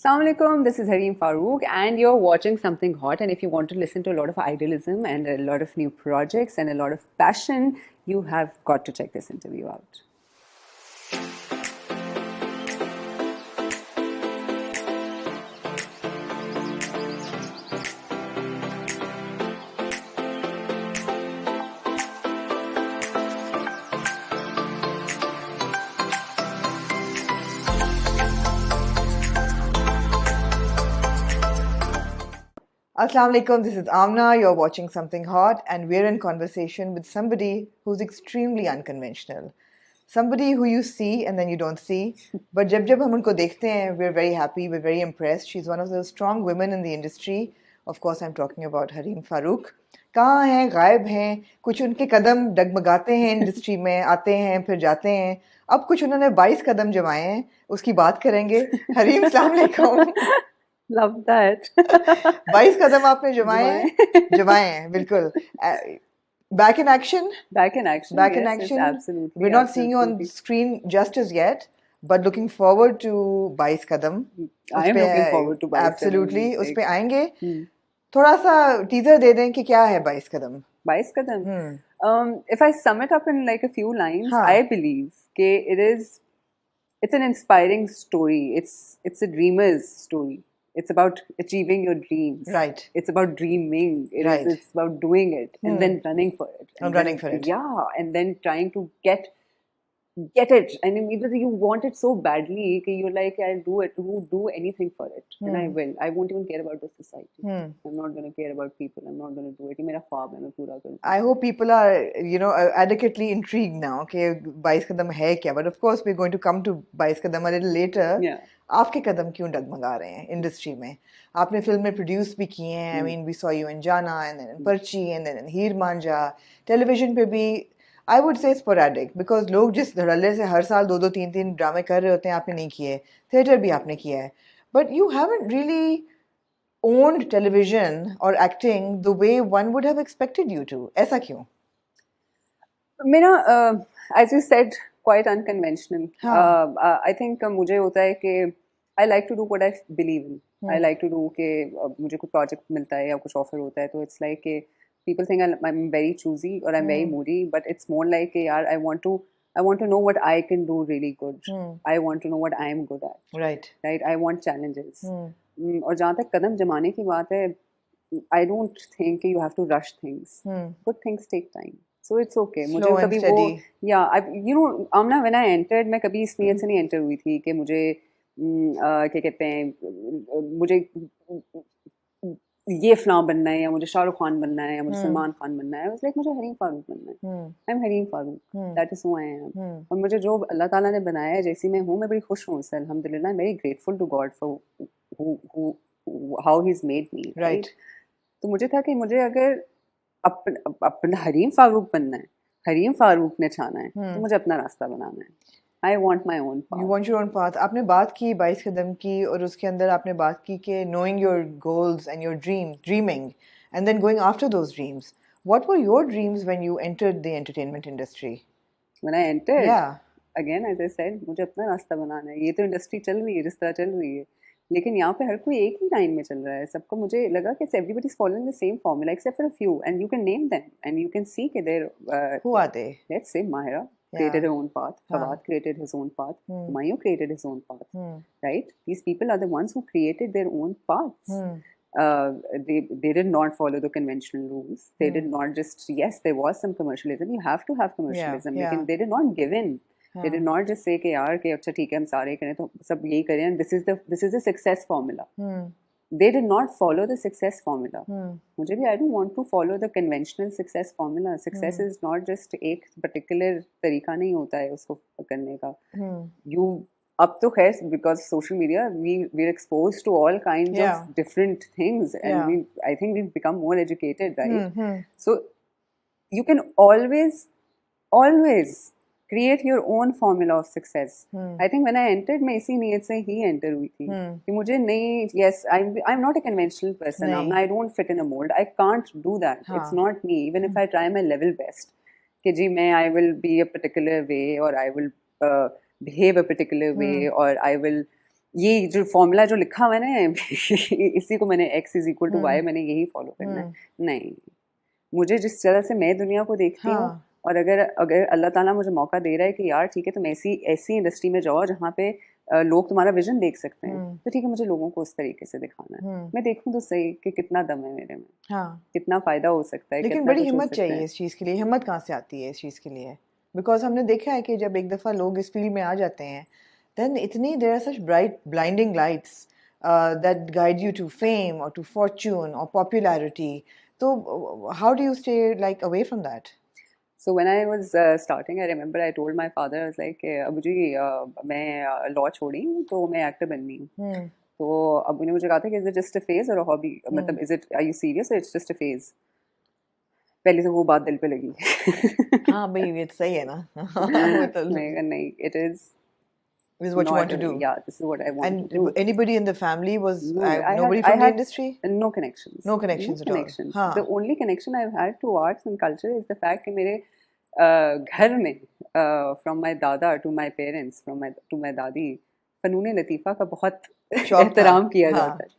Assalamu alaikum, this is Hareem Farooq, and you're watching Something Hot. And if you want to listen to a lot of idealism and a lot of new projects and a lot of passion, you have got to check this interview out. Assalamu alaikum, this is Amna, you're watching Something Hot and we're in conversation with somebody who's extremely unconventional. Somebody who you see and then you don't see. But jab hum unko dekhte hain, we're very happy, we're very impressed. She's one of those strong women in the industry. Of course, I'm talking about Hareem Farooq. कहाँ हैं, गायब हैं, कुछ उनके कदम डगमगाते हैं industry में, आते हैं फिर जाते हैं. अब कुछ उन्होंने 22 कदम जमाए हैं, उसकी बात करेंगे. हरीम अस्सलाम वालेकुम. Love that. 22 कदम आपने जमाए हैं बिल्कुल. Back in action. Back in action. Back in yes, action. Yes, absolutely. We're not seeing you on screen just as yet, but looking forward to 22 Kadam. I am looking forward to 22 Absolutely. कदम. उस पे आएंगे. थोड़ा सा teaser दे दें कि क्या है 22 कदम. 22 कदम. If I sum it up in like a few lines, I believe that it's an inspiring story. It's a dreamer's story. It's about achieving your dreams. Right. It's about dreaming. It's about doing it and then running for it. Running for it. Yeah, and then trying to get it. I mean, either you want it so badly that you're like, I'll do it, do anything for it, and I will. I won't even care about the society. I'm not going to care about people. I'm not going to do it. It's my dream. I'm pura kar. I hope people are, adequately intrigued now. Okay, 22 kadam hai kya? But of course, we're going to come to 22 kadam a little later. Yeah. आपके कदम क्यों डगमगा रहे हैं industry में? आपने film में produce भी किए हैं. I mean, we saw you in Jaanan and then in Parchi and then in Heer Maan. Television पे भी I would say sporadic because लोग जिस धड़ल्ले से हर साल 2-2, 3-3 ड्रामे कर रहे होते हैं आपने नहीं किए. थिएटर भी आपने किया है. But you haven't really owned television or acting the way one would have expected you to. ऐसा क्यों? मेरा, as you said, quite unconventional. I think मुझे होता है कि I like to do what I believe in. I like to do कि मुझे कुछ project मिलता है या कुछ offer होता है तो it's like कि people think I'm very choosy or I'm very moody, but it's more like कि यार I want to know what I can do really good. I want to know what I'm good at. Right. I want challenges. और जहाँ तक कदम जमाने की बात है, I don't think you have to rush things. Good things take time. So it's okay. Slow and steady. Amna, when I entered, मैं कभी इस नीयत से नहीं enter हुई थी कि मुझे क्या कहते हैं, मुझे ये फ़लाँ बनना है या मुझे शाहरुख खान बनना है या मुझे सलमान खान बनना है. I was like मुझे हरीम फारूक बनना है. I'm Hareem Farooq. That is who I am. और मुझे जो अल्लाह ताला ने बनाया है जैसी मैं हूँ, मैं बड़ी खुश हूँ उससे. अल्हम्दुलिल्लाह, I'm very grateful to God for how He's made me. Right. तो मुझे था कि मुझे अगर अपना हरीम फारूक बनना है, हरीम फारूक ने छाना है, तो मुझे अपना रास्ता बनाना है. I want my own path. You want your own path. आपने बात की 22 कदम की और उसके अंदर आपने बात की कि knowing your goals and your dreaming and then going after those dreams. What were your dreams when you entered the entertainment industry? When I entered? Yeah. Again, as I said, मुझे अपना रास्ता बनाना है. ये तो इंडस्ट्री चल रही है जिस तरह चल रही है, लेकिन यहाँ पे हर कोई एक ही लाइन में चल रहा है. सबको मुझे लगा कि everybody is following the same formula except for a few, and you can name them and you can see कि they're who are they? Let's say Mahira created her own path. Fawad created his own path. Humayun created his own path. Right? These people are the ones who created their own paths. They did not follow the conventional rules. They did not just, yes, there was some commercialism. You have to have commercialism. Lekin they did not give in. They did not just say कि यार कि अच्छा ठीक है हम सारे करें तो सब यही करें and this is the success formula. They did not follow the success formula. मुझे भी I don't want to follow the conventional success formula. Success is not just एक particular तरीका नहीं होता है उसको करने का. You अब तो खैर because social media we're exposed to all kinds of different things and I think we've become more educated, right? So you can always create your own formula of success. I think when I entered, मैं इसी नीयत से ही enter हुई थी कि मुझे नहीं, yes, I'm not a conventional person. I don't fit in a mold. I can't do that. It's not me. Even if I try my level best, कि जी मैं I will be a particular way or I will behave a particular way or I will ये जो formula जो लिखा हुआ है ना इसी को मैंने x is equal to y मैंने यही फॉलो करना है, नहीं। मुझे जिस तरह से मैं दुनिया को देखती हूँ, और अगर अगर अल्लाह ताला मुझे मौका दे रहा है कि यार ठीक है तुम ऐसी ऐसी इंडस्ट्री में जाओ जहाँ पे लोग तुम्हारा विजन देख सकते हैं, तो ठीक है मुझे लोगों को उस तरीके से दिखाना है। मैं देखूँ तो सही कि कितना दम है मेरे में, कितना फायदा हो सकता है, लेकिन बड़ी हिम्मत चाहिए इस चीज़ के लिए। हिम्मत कहाँ से आती है इस चीज़ के लिए? बिकॉज हमने देखा है कि जब एक दफ़ा लोग इस फील्ड में आ जाते हैं, then itni there are such bright blinding lights that guide you to fame or to fortune or popularity. So how do you stay like away from that? So when I was starting, I remember I told my father, I was like, Abu जी मैं law छोड़ी हूँ तो मैं actor बननी हूँ। तो अबू ने मुझे कहा था कि is it just a phase और अ हॉबी, मतलब is it are you serious, it's just a phase. पहले तो वो बात दिल पे लगी। हाँ भाई ये सही है ना। नहीं, it is. This is what you want to do. Yeah, this is what I want to do. And anybody in the family was nobody I from the had industry? No connections. No connections at all. हाँ. The only connection I've had to arts and culture is the fact कि मेरे घर में from my dada to my parents, to my दादी, फनून लतीफ़ा का बहुत एहतराम किया जाता है।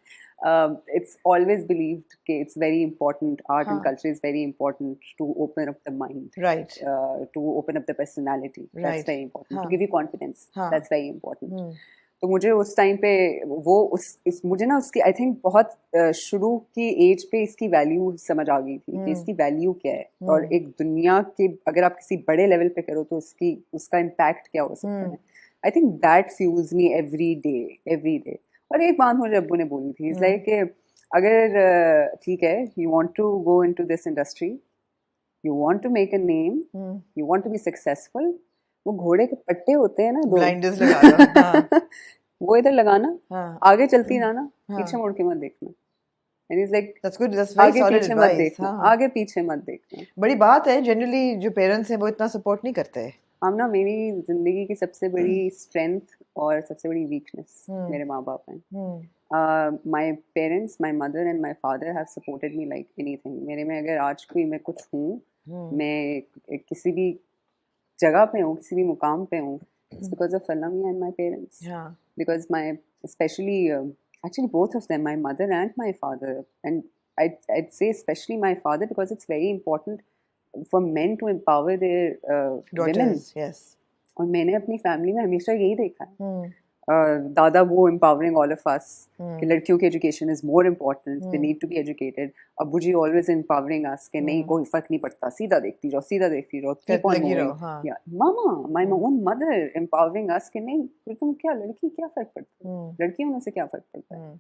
It's always believed that it's very important, art and culture is very important to open up the mind, right? To open up the personality, right. That's very important. To give you confidence, that's very important. तो मुझे उस time पे वो मुझे ना उसकी I think बहुत शुरू की एज पे इसकी वैल्यू समझ आ गई थी कि इसकी वैल्यू क्या है, और एक दुनिया के अगर आप किसी बड़े लेवल पे करो तो उसका इम्पैक्ट क्या हो सकता है। I think that fuse me every day. और एक बात मुझे अब्बू ने बोली थी, इज लाइक अगर ठीक है you want to go into this industry, you want to make a name, you want to be successful, वो घोड़े के पट्टे होते हैं ना दो, ब्लाइंडर्स लगा दो। हाँ। वो इधर लगाना, आगे चलती रहना, पीछे मुड़ के मत देखना। And he's like, that's good, that's very आगे solid पीछे advice, मत देखना, आगे पीछे मत देखना। बड़ी बात है, जनरली जो पेरेंट्स हैं वो इतना सपोर्ट नहीं करते। हम ना मेरी जिंदगी की सबसे बड़ी स्ट्रेंथ और सबसे बड़ी वीकनेस मेरे माँ बाप हैं। My parents, my mother and my father have supported me like anything. मेरे में अगर आज कोई मैं कुछ हूँ, मैं किसी भी जगह पे हूँ, किसी भी मुकाम पे हूँ, it's because of Salami and my parents. Yeah. Because especially actually both of them, my mother and my father, and I'd say especially my father, because it's very important for men to empower their daughters, women. Yes. और मैंने अपनी family में हमेशा यही देखा है। दादा वो empowering all of us कि लड़कियों की education is more important, they need to be educated. अब्बू जी ऑलवेज empowering us कि नहीं कोई फर्क नहीं पड़ता, सीधा देखती रहो, keep on moving। या मामा, my own mother empowering us कि नहीं फिर तुम क्या लड़की, क्या फर्क पड़ता है, लड़की होने से क्या फर्क पड़ता है,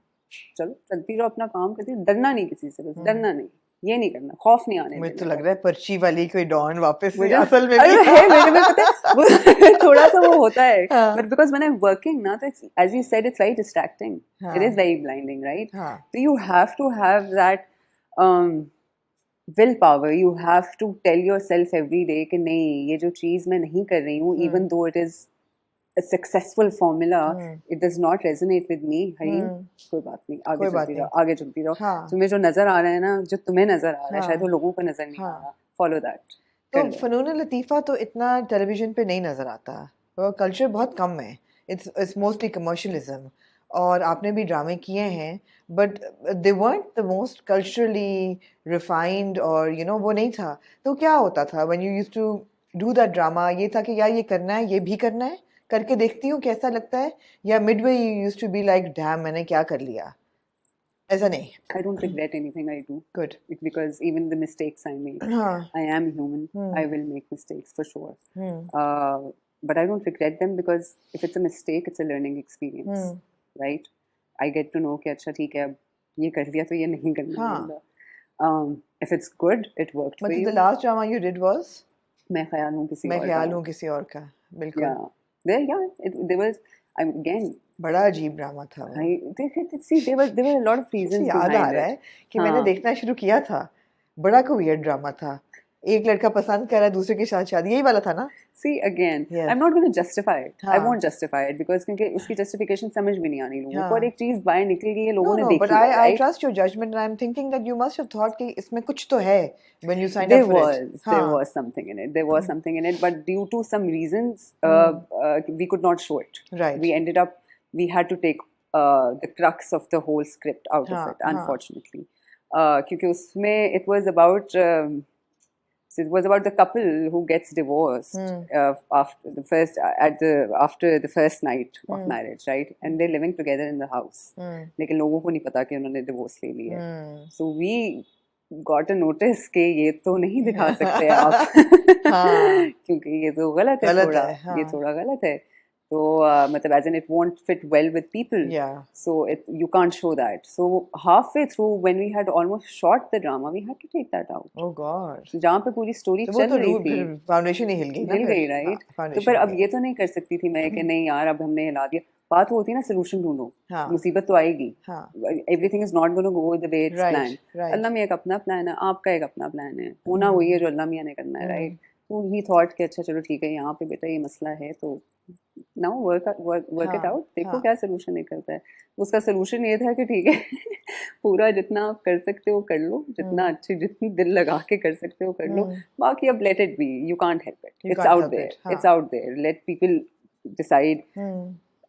चलो चलती रहो, अपना काम करती रहो, डरना नहीं किसी से, बस डरना नहीं, ये नहीं करना, खौफ नहीं आने। मुझे तो लग रहा है पर्ची वाली कोई डॉन वापस से असल में भी है मेरे में, पता है थोड़ा सा वो होता है, but because when I am working ना, तो as you said it's very distracting, it is very blinding, right? तो you have to have that will power, you have to tell yourself every day कि नहीं ये जो चीज मैं नहीं कर रही हूँ, even though it is a successful formula, it does not resonate with me, Hareem, कोई बात नहीं, आगे चलती रहो। तुम्हें जो नजर आ रहा है ना, जो तुम्हें नजर आ रहा है, शायद वो लोगों को नजर नहीं आ रहा, फॉलो दैट। तो फनून लतीफ़ा तो इतना टेलीविजन पे नहीं नजर आता, वो कल्चर बहुत कम है, इट्स मोस्टली कमर्शियलिज्म, और आपने भी ड्रामे किए हैं, but they weren't the most culturally refined, और वो नहीं था। तो क्या होता था when you used to do that drama? ये था कि यार ये करना है, ये भी करना है, करके देखती हूँ कैसा लगता है, या midway you used to be like damn मैंने क्या कर लिया, ऐसा नहीं? I don't regret anything I do. Good. Because even the mistakes I made, I am human, I will make mistakes for sure, but I don't regret them, because if it's a mistake, it's a learning experience, right? I get to know कि अच्छा ठीक है अब ये कर दिया तो ये नहीं करना। If it's good, it worked for you. But the last drama you did was मैं ख्याल हूँ किसी और का, बिल्कुल। There was again बड़ा अजीब ड्रामा था वो। there were a lot of reasons याद आ रहा है कि मैंने देखना शुरू किया था, बड़ा को weird ड्रामा था, एक लड़का पसंद कर रहा है दूसरे के साथ शादी, यही वाला था ना? See again, I'm not going to justify it. I won't justify it because क्योंकि उसकी justification समझ भी नहीं आनी लोगों को, और एक चीज बाहर निकल गई है, लोगों ने देखी। But I trust your judgment, and I'm thinking that you must have thought कि इसमें कुछ तो है when you signed up for it. There was something in it. There was something in it, but due to some reasons, we could not show it. Right. We ended up, we had to take the crux of the whole script out of it, unfortunately. क्योंकि उसमें it was about so it was about the couple who gets divorced after the first night of marriage, right? And they're living together in the house. लेकिन लोगों को नहीं पता कि उन्होंने divorce ले ली है. So we got a notice कि ये तो नहीं दिखा सकते आप क्योंकि ये तो गलत है थोड़ा, ये थोड़ा गलत है. So मतलब as in it won't fit well with people. Yeah. So you can't show that. So halfway through when we had almost shot the drama, we had to take that out. Oh God. So जहाँ पे पूरी story तो चल रही थी, foundation ही हिल गई ना, हिल गई right? तो पर अब ये तो नहीं कर सकती थी मैं कि नहीं यार अब हमने हिला दिया. बात वो होती है ना solution ढूंढो. मुसीबत तो आएगी. Everything is not going to go the way it's planned. अल्लाह में एक अपना प्लान है, आपका एक अपना प्लान है. होना वही है जो अल्लाह मियाँ ने करना है, right? तो he thought कि अच्छा चलो ठीक है यहाँ पे बेटा ये मसला है तो now work it out. देखो क्या solution निकलता है. उसका solution ये था कि ठीक है पूरा जितना आप कर सकते हो कर लो, जितना अच्छे जितनी दिल लगा के कर सकते हो कर लो. बाकी अब let it be. You can't help it. It's out there. It's out there. Let people decide.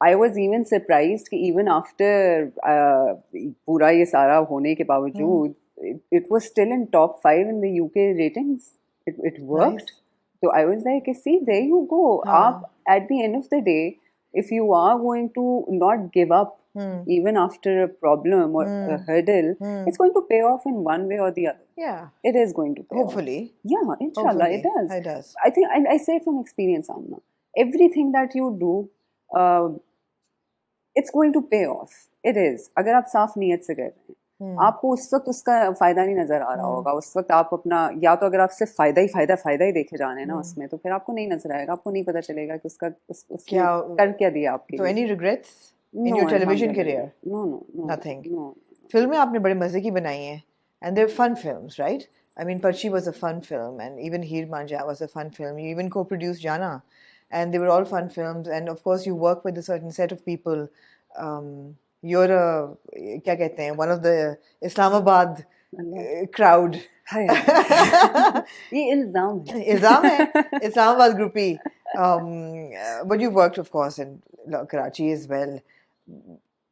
I was even surprised कि even after पूरा ये सारा होने के बावजूद it was still in top 5 in the UK ratings. It worked. Nice. So I was like, see, there you go. At the end of the day, if you are going to not give up, even after a problem or a hurdle, it's going to pay off in one way or the other. Yeah. It is going to pay Hopefully. off. Yeah, inshallah, Hopefully. it does. It does. I think, and I say it from experience, Amna. Everything that you do, it's going to pay off. It is. अगर आप साफ नीयत से कर रहे हैं, आपको उस वक्त उसका फायदा नहीं नजर आ रहा होगा. उस वक्त आप अपना या तो अगर आप सिर्फ फायदा ही देखे जाने ना उसमें तो फिर आपको नहीं नजर आएगा. आपको नहीं पता चलेगा कि उसका क्या कर क्या दिया आपके. So any regrets in your television career? No. Nothing. No. फिल्में आपने बड़े मजे की बनाई हैं and they're fun films, right? I mean, Parchi was a fun film and even Heer Maan was a fun film. You even co-produced Jaanan and they were all fun films and of course you work with a certain set of people. You're क्या कहते हैं, one of the Islamabad crowd. ये इल्जाम है Islamabad groupie. But you've worked of course in Karachi as well.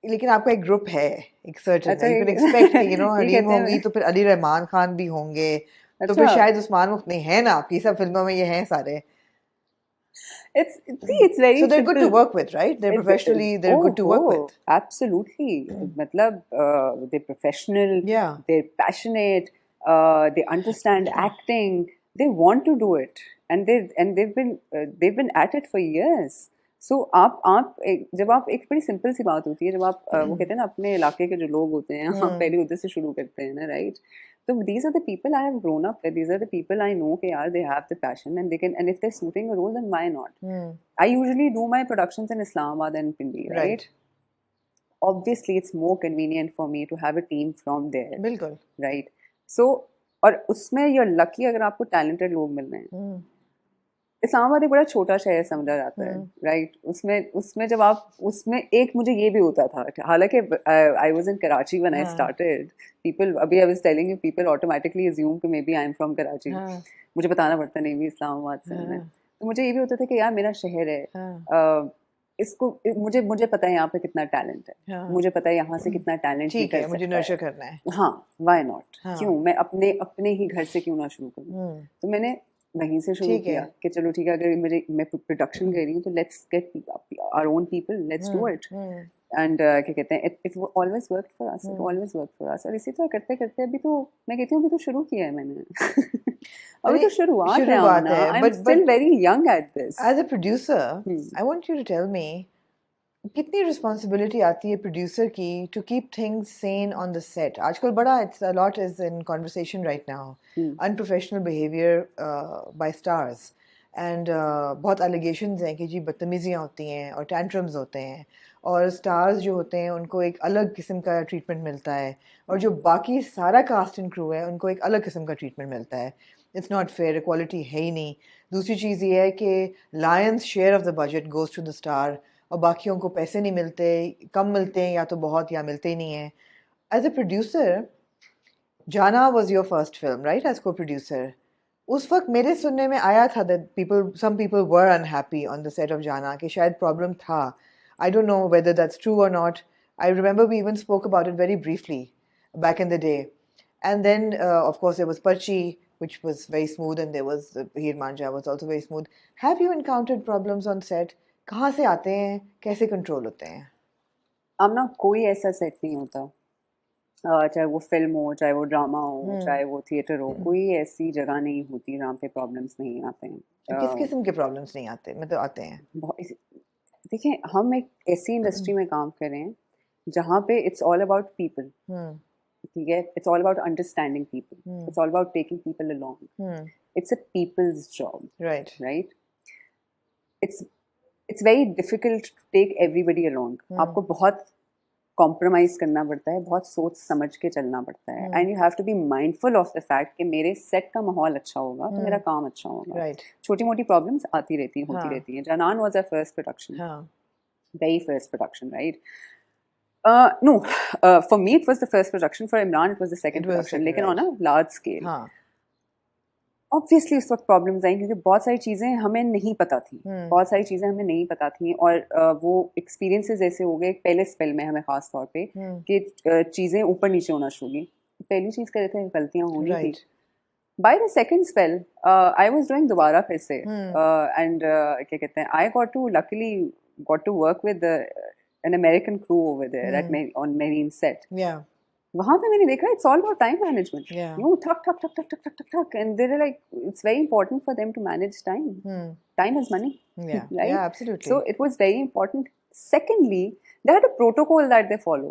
लेकिन आपका एक group है, एक certain, you can expect कि हरीम होंगी तो फिर अली रहमान खान भी होंगे तो फिर शायद उस्मान मुफ्त नहीं है ना आपकी सब फिल्मों में ये हैं सारे. It's very so they're simple. Good to work with, right? They're professionally they're good to work with. Absolutely. मतलब they're professional. Yeah. They're passionate. They understand acting. They want to do it, and they've been at it for years. So जब आप एक बड़ी simple सी बात होती है जब आप वो कहते हैं ना अपने इलाके के जो लोग होते हैं हम पहले उधर से शुरू करते हैं ना, right? So these are the people I have grown up with. These are the people I know कि यार they have the passion and they can, and if they're suiting a role then why not? I usually do my productions in Islamabad and Pindi, right? Obviously it's more convenient for me to have a team from there. बिल्कुल. Right? So और उसमें you're lucky अगर आपको talented लोग मिल रहे हैं. इस्लामाबाद एक बड़ा छोटा शहर समझा जाता है, राइट? उसमें जब आप उसमें एक मुझे ये भी होता था, हालांकि I was in Karachi when I started. People अभी I was telling you people automatically assume कि maybe I am from Karachi. मुझे बताना पड़ता नहीं भी इस्लामाबाद से मैं. तो मुझे ये भी होता था कि यार मेरा शहर है, इसको मुझे पता है यहाँ पे कितना टैलेंट है, मुझे पता है यहाँ से कितना टैलेंट ठीक है, मुझे नर्चर करना है. हाँ, व्हाई नॉट? क्यों मैं अपने ही घर से क्यों ना शुरू करूँ? तो मैंने वहीं से शुरू किया कि चलो ठीक है अगर मैं प्रोडक्शन कर रही हूँ तो let's get our own people, let's do it. And क्या कहते हैं it always work for us, it always work for us. और इसी तरह करते करते अभी तो मैं कहती हूँ अभी तो शुरू किया है मैंने. अभी तो शुरुआत है. I am still very young at this. As a producer I want you to tell me कितनी रिस्पॉन्सिबिलिटी आती है प्रोड्यूसर की to keep things sane on the set. आजकल बड़ा it's a lot is in conversation right now, unprofessional behaviour by stars and बहुत allegations हैं कि जी बदतमीजियाँ होती हैं और टैंट्रम्स होते हैं और स्टार्स जो होते हैं उनको एक अलग किस्म का ट्रीटमेंट मिलता है और जो बाकी सारा कास्ट एंड क्रू है उनको एक अलग किस्म का ट्रीटमेंट मिलता है. इट्स नॉट फेयर, इक्वालिटी है ही नहीं. दूसरी चीज़ ये है कि lion's share of the budget goes to the star और बाकियों को पैसे नहीं मिलते, कम मिलते हैं या तो बहुत या मिलते ही नहीं हैं. As a producer, Janaan was your first film, right? As co producer उस वक्त मेरे सुनने में आया था that some people were unhappy on the set of Janaan कि शायद प्रॉब्लम था. I don't know whether that's true और not. I remember we even spoke about it very briefly back in the day. And then, of course, there was Parchi, which was very smooth, and there was Heer Maan was also very smooth. Have you encountered problems on set? कहाँ से आते हैं? कैसे control होते हैं? आमना कोई ऐसा set नहीं होता, चाहे वो फिल्म हो, चाहे वो ड्रामा हो, चाहे वो थिएटर हो, कोई ऐसी जगह नहीं होती जहाँ पे प्रॉब्लम्स नहीं आते हैं। किस किस्म के प्रॉब्लम्स नहीं आते? मतलब आते हैं। देखिए, हम एक ऐसी इंडस्ट्री में काम कर रहे हैं जहाँ पे इट्स ऑल अबाउट पीपल, ठीक है, it's all about understanding people, it's all about taking people along, it's a people's job, right. It's very difficult to take everybody along. आपको बहुत कॉम्प्रोमाइज करना पड़ता है, बहुत सोच समझ के चलना पड़ता है, and you have to be mindful of the fact कि मेरे सेट का माहौल अच्छा होगा तो मेरा काम अच्छा होगा। छोटी मोटी प्रॉब्लम्स आती रहती होती रहती हैं। Janaan was our first production, very first production, right? No, for me it was the first production. For Imran it was the second production, लेकिन on a large scale. Obviously उस वक्त प्रॉब्लम्स आई क्योंकि बहुत सारी चीज़ें हमें नहीं पता थी, बहुत सारी चीज़ें हमें नहीं पता थी, और वो एक्सपीरियंसेस ऐसे हो गए पहले स्पेल में हमें ख़ास तौर पे कि चीज़ें ऊपर नीचे होना शुरू हुई। पहली चीज़ कर रहे थे, गलतियाँ होनी थी। By the second spell, I was doing दोबारा फिर से, and क्या कहते हैं, I got to work with an American crew over there at on Marine set. Yeah. वहाँ पे मैंने देखा it's all about time management. You thak, and they're like, it's very important for them to manage time. Time is money. Yeah, right? Yeah, absolutely. So it was very important. Secondly, they had a protocol that they follow.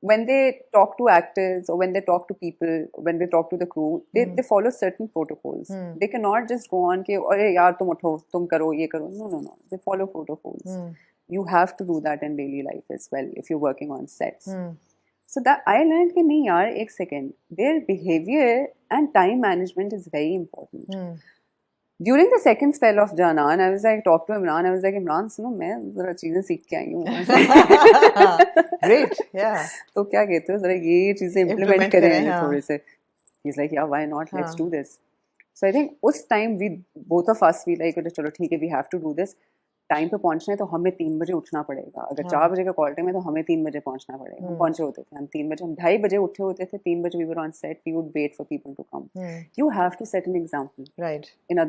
When they talk to actors or when they talk to people, when they talk to the crew, they follow certain protocols. They cannot just go on कि अरे यार तुम उठो, तुम करो, ये करो. No. They follow protocols. You have to do that in daily life as well if you're working on sets. So that I learned कि नहीं यार, एक second, their behavior and time management is very important. During the second spell of Jaanan, I was like, talk to Imran. I was like, Imran, सुनो, मैं जरा चीजें सीख के आई हूँ. Great, yeah. तो क्या कहते हो, जरा ये चीजें implement करें थोड़े से. He's like, yeah, why not? Let's do this. So I think उस time both of us we like, चलो ठीक है, we have to do this. Time पे पहुंचना है तो हमें 3 बजे उठना पड़ेगा। अगर 4 बजे का कॉल टाइम है तो हमें 3 बजे पहुंचना पड़ेगा। हम पहुंचे होते थे, हम 3 बजे, हम 2:30 बजे उठे होते थे, 3 बजे we were on set, we would wait for people to come. You have to set an example, right? In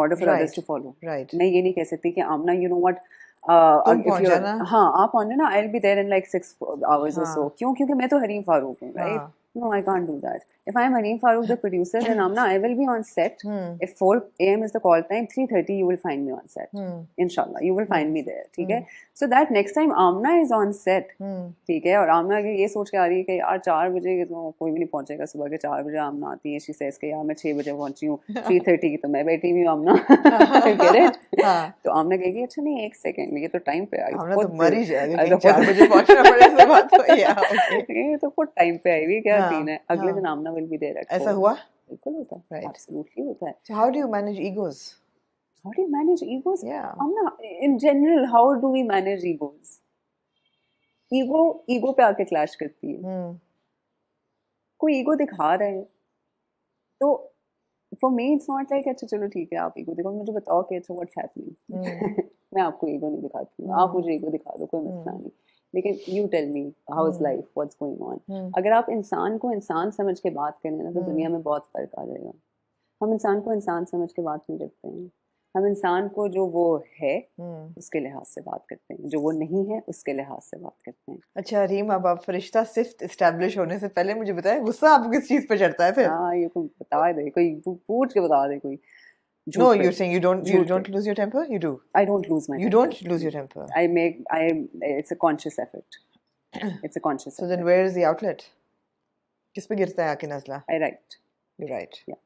order for others to follow, right? मैं ये नहीं कह सकती कि आमना, you know what, तुम पहुंच जाना, हाँ आप पहुंच जाना, I'll be there in like 6 hours or so. क्यों? क्योंकि मैं तो हरीम फारूक हूँ, right? No, I can't do that. If I'm Hareem Farooq, the producer, then Amna, I will be on set. If 4 a.m. is the call time, 3:30 you will find me on set. Inshallah, you will find me there. ठीक है? So that next time Amna is on set, ठीक है? और Amna ये सोच के आ रही है कि यार 4 बजे तो कोई भी नहीं पहुंचेगा, सुबह के 4 बजे Amna आती है, she says कि यार मैं 6 बजे पहुंची हूँ, 3:30 की तो मैं बैठी हुई हूँ Amna, get it? तो Amna कहेगी अच्छा नहीं, एक सेकंड, ये तो टाइम पे आई, Amna तो मर ही जाएगी, 4 बजे पहुंचना पड़ेगा, बात तो ये तो खुद टाइम पे आई हुई, क्या सीन है, अगले दिन आमना will be there at 4. ऐसा हुआ? बिल्कुल होता है, right. Absolutely होता है. So how do you manage egos? How do you manage egos? Yeah. Amna, in general, how do we manage egos? ego पे आके clash करती है. कोई ego दिखा रहा है, तो for me it's not like अच्छा चलो ठीक है आप ego दिखाओ, मुझे बताओ कि अच्छा what's happening. मैं आपको ego नहीं दिखाती हूँ, आप मुझे ego दिखा दो, कोई मसला नहीं. लेकिन you tell me how is life, what's going on. अगर आप इंसान को इंसान समझ के बात करें ना, तो दुनिया में बहुत फर्क आ जाएगा. हम इंसान को इंसान समझ के बात नहीं करते हैं. हम इंसान को जो वो है उसके लिहाज से बात करते हैं, जो वो नहीं है उसके लिहाज से बात करते हैं. अच्छा हरीम, अब आप फरिश्ता सिर्फ एस्टैब्लिश होने से पहले मुझे बताएं, गुस्सा आपको किस चीज पे चढ़ता है फिर? हाँ, ये कोई बता दे, कोई पूछ के बता दे कोई. No, you're saying you don't lose your temper? You do. I don't lose my temper. You don't lose your temper. It's a conscious effort. It's a conscious effort. So then where is the outlet? किस पे गिरता है आके नज़ला? I write. You write. Yeah.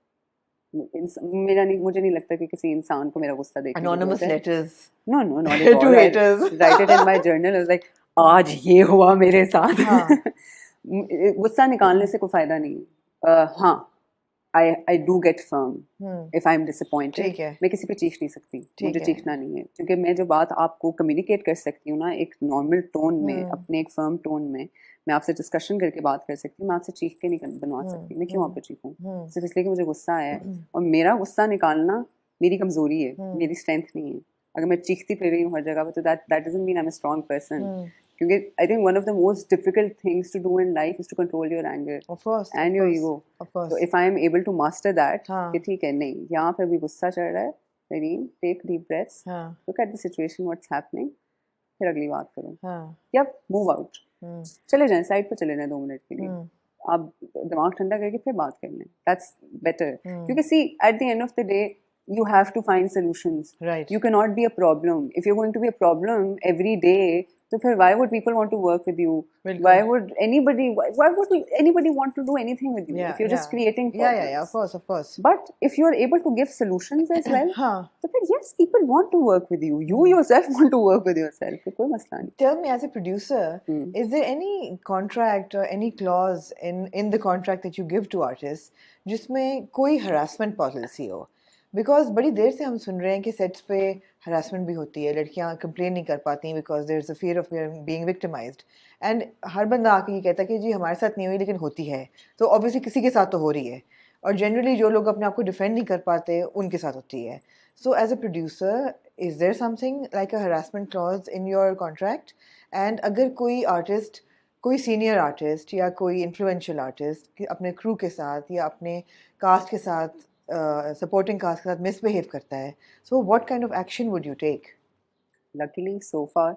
मुझे नहीं लगता कि किसी इंसान को मेरा गुस्सा देखने Anonymous letters. No, not at all. To haters. Write it in my journal. It's like आज ये हुआ मेरे साथ. गुस्सा निकालने से कोई फायदा नहीं है. हाँ, I do get firm if I'm disappointed. मैं किसी पे चीख नहीं सकती, मुझे चीखना नहीं है, क्योंकि मैं जो बात आपको कम्युनिकेट कर सकती हूँ ना एक नॉर्मल टोन में, अपने एक फर्म टोन में, मैं आपसे डिस्कशन करके बात कर सकती हूँ. मैं आपसे चीख के नहीं बनवा सकती. मैं क्यों आप पे चीखूँ? सिर्फ इसलिए कि मुझे गुस्सा है, और मेरा गुस्सा निकालना मेरी कमजोरी है, मेरी स्ट्रेंथ नहीं है. अगर मैं चीखती फिर रही हूँ हर जगह पर, तो that doesn't mean I'm a strong person. क्योंकि I think one of the most difficult things to do in life is to control your anger and your ego. So if I am able to master that, कि ठीक है नहीं यहाँ पे भी गुस्सा चढ़ रहा है, Hareem, take deep breaths, look at the situation, what's happening, फिर अगली बात करो, या move out, चले जाएं साइड पे, चले जाएं 2 मिनट के लिए, आप दिमाग ठंडा करके फिर बात कर लें. That's better. क्योंकि see, at the end of the day, you have to find solutions. Right. You cannot be a problem. If you're going to be a problem every day, so why would people want to work with you? Why would anybody want to do anything with you if you're just creating problems? Yeah, of course. But if you're able to give solutions as well, so then yes, people want to work with you. You yourself want to work with yourself. कोई मसला नहीं. Tell me, as a producer, is there any contract or any clause in the contract that you give to artists जिसमें कोई harassment policy हो? Because बड़ी देर से हम सुन रहे हैं कि सेट्स पे हरासमेंट भी होती है, लड़कियां कंप्लेन नहीं कर पाती because there is a fear of being victimised, and हर बंदा आके ये कहता है कि जी हमारे साथ नहीं हुई लेकिन होती है, तो ऑब्वियसली किसी के साथ तो हो रही है, और जनरली जो लोग अपने आप को डिफेंड नहीं कर पाते उनके साथ होती है. So as a producer, is there something like a harassment clause in your contract? And अगर कोई आर्टिस्ट, कोई सीनियर आर्टिस्ट या कोई इन्फ्लुएंशियल आर्टिस्ट अपने क्रू के साथ या अपने कास्ट के साथ, supporting cast के साथ misbehave करता है, so what kind of action would you take? Luckily, so far